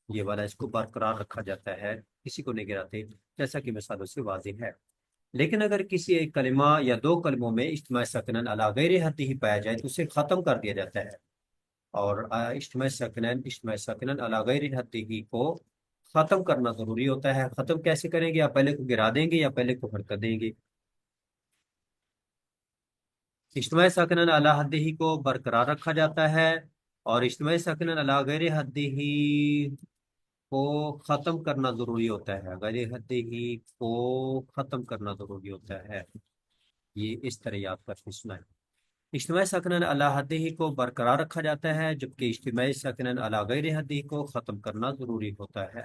یہ والا اس کو برقرار رکھا جاتا ہے، کسی کو نہیں گراتے، جیسا کہ مثالوں سے واضح ہے. لیکن اگر کسی ایک کلمہ یا دو کلموں میں اجتماعی ساکنین علی غیر حدہ پایا جائے تو اسے ختم کر دیا جاتا ہے. اور اجتماعی ساکنین علی غیر حدہ کو ختم کرنا ضروری ہوتا ہے. ختم کیسے کریں گے؟ یا پہلے کو گرا دیں گے یا پہلے کو حرکت دیں گے. اجتماعی ساکنین علی حدہ کو برقرار رکھا جاتا ہے اور اجتماعی ساکنین علی غیر حدہ کو ختم کرنا ضروری ہوتا ہے. غیر حدہ کو ختم کرنا ضروری ہوتا ہے. یہ اس طرح یاد کر کے سنا ہے. اجتماعی ساکنین علی حدہ کو برقرار رکھا جاتا ہے جبکہ اجتماعی ساکنین علی غیر حدہ کو ختم کرنا ضروری ہوتا ہے.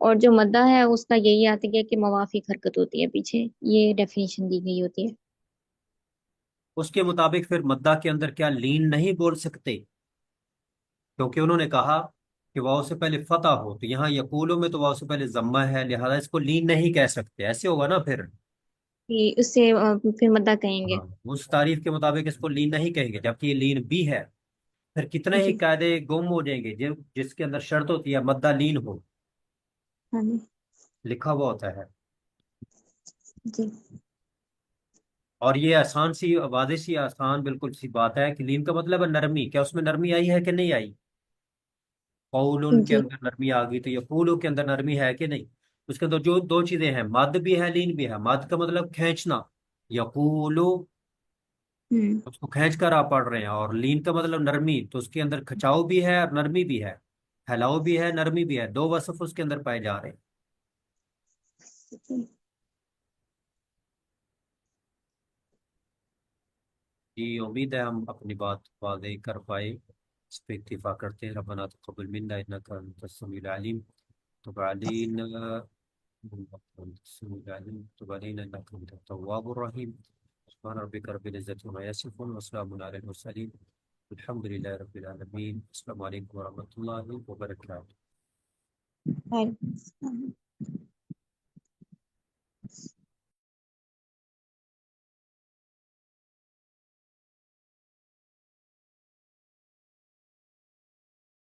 اور جو مدہ ہے اس کا یہی آتی ہے کہ موافق حرکت ہوتی ہے پیچھے، یہ ڈیفینیشن دی گئی ہوتی ہے۔ اس کے مطابق پھر مدہ کے اندر کیا لین نہیں بول سکتے؟ کیونکہ انہوں نے کہا کہ واو سے پہلے فتح ہو، تو یہاں یقولوں میں تو واو سے پہلے ضمہ ہے، لہذا اس کو لین نہیں کہہ سکتے، ایسے ہوگا نا پھر؟ کہ اس سے پھر مدہ کہیں گے۔ ہاں، اس تعریف کے مطابق اس کو لین نہیں کہیں گے، جبکہ یہ لین بھی ہے۔ پھر کتنے ہی جی قاعدے گم ہو جائیں گے جس کے اندر شرط ہوتی ہے مدہ لین ہو، ہاں جی لکھا ہوا ہوتا ہے۔ جی اور یہ آسان سی واضح سی آسان بالکل سی بات ہے کہ لین کا مطلب ہے نرمی، کیا اس میں نرمی آئی ہے کہ نہیں آئی؟ قولن کے جی اندر نرمی آ گئی، تو یقولو کے اندر نرمی ہے کہ نہیں؟ اس کے اندر جو دو چیزیں ہیں، مد بھی ہے لین بھی ہے۔ مد کا مطلب کھینچنا، یقولو ہوں اس کو کھینچ کر آپ پڑھ رہے ہیں، اور لین کا مطلب نرمی، تو اس کے اندر کھچاؤ بھی ہے اور نرمی بھی ہے، پھیلاؤ بھی ہے نرمی بھی ہے، دو وصف اس کے اندر پائے جا رہے ہیں۔ جی امید ہے ہم اپنی بات واضح کر پائے، اس پہ اکتفا کرتے ہیں۔ ربنا تقبل منا انک انت السمیع العلیم، تب علینا السمیع العلیم، تب علینا انک انت التواب الرحیم۔ سبحان ربک رب العزة عما یصفون وسلام علی المرسلین، الحمد للہ رب العالمین۔ السلام علیکم ورحمۃ اللہ وبرکاتہ۔ وعلیکم السلام۔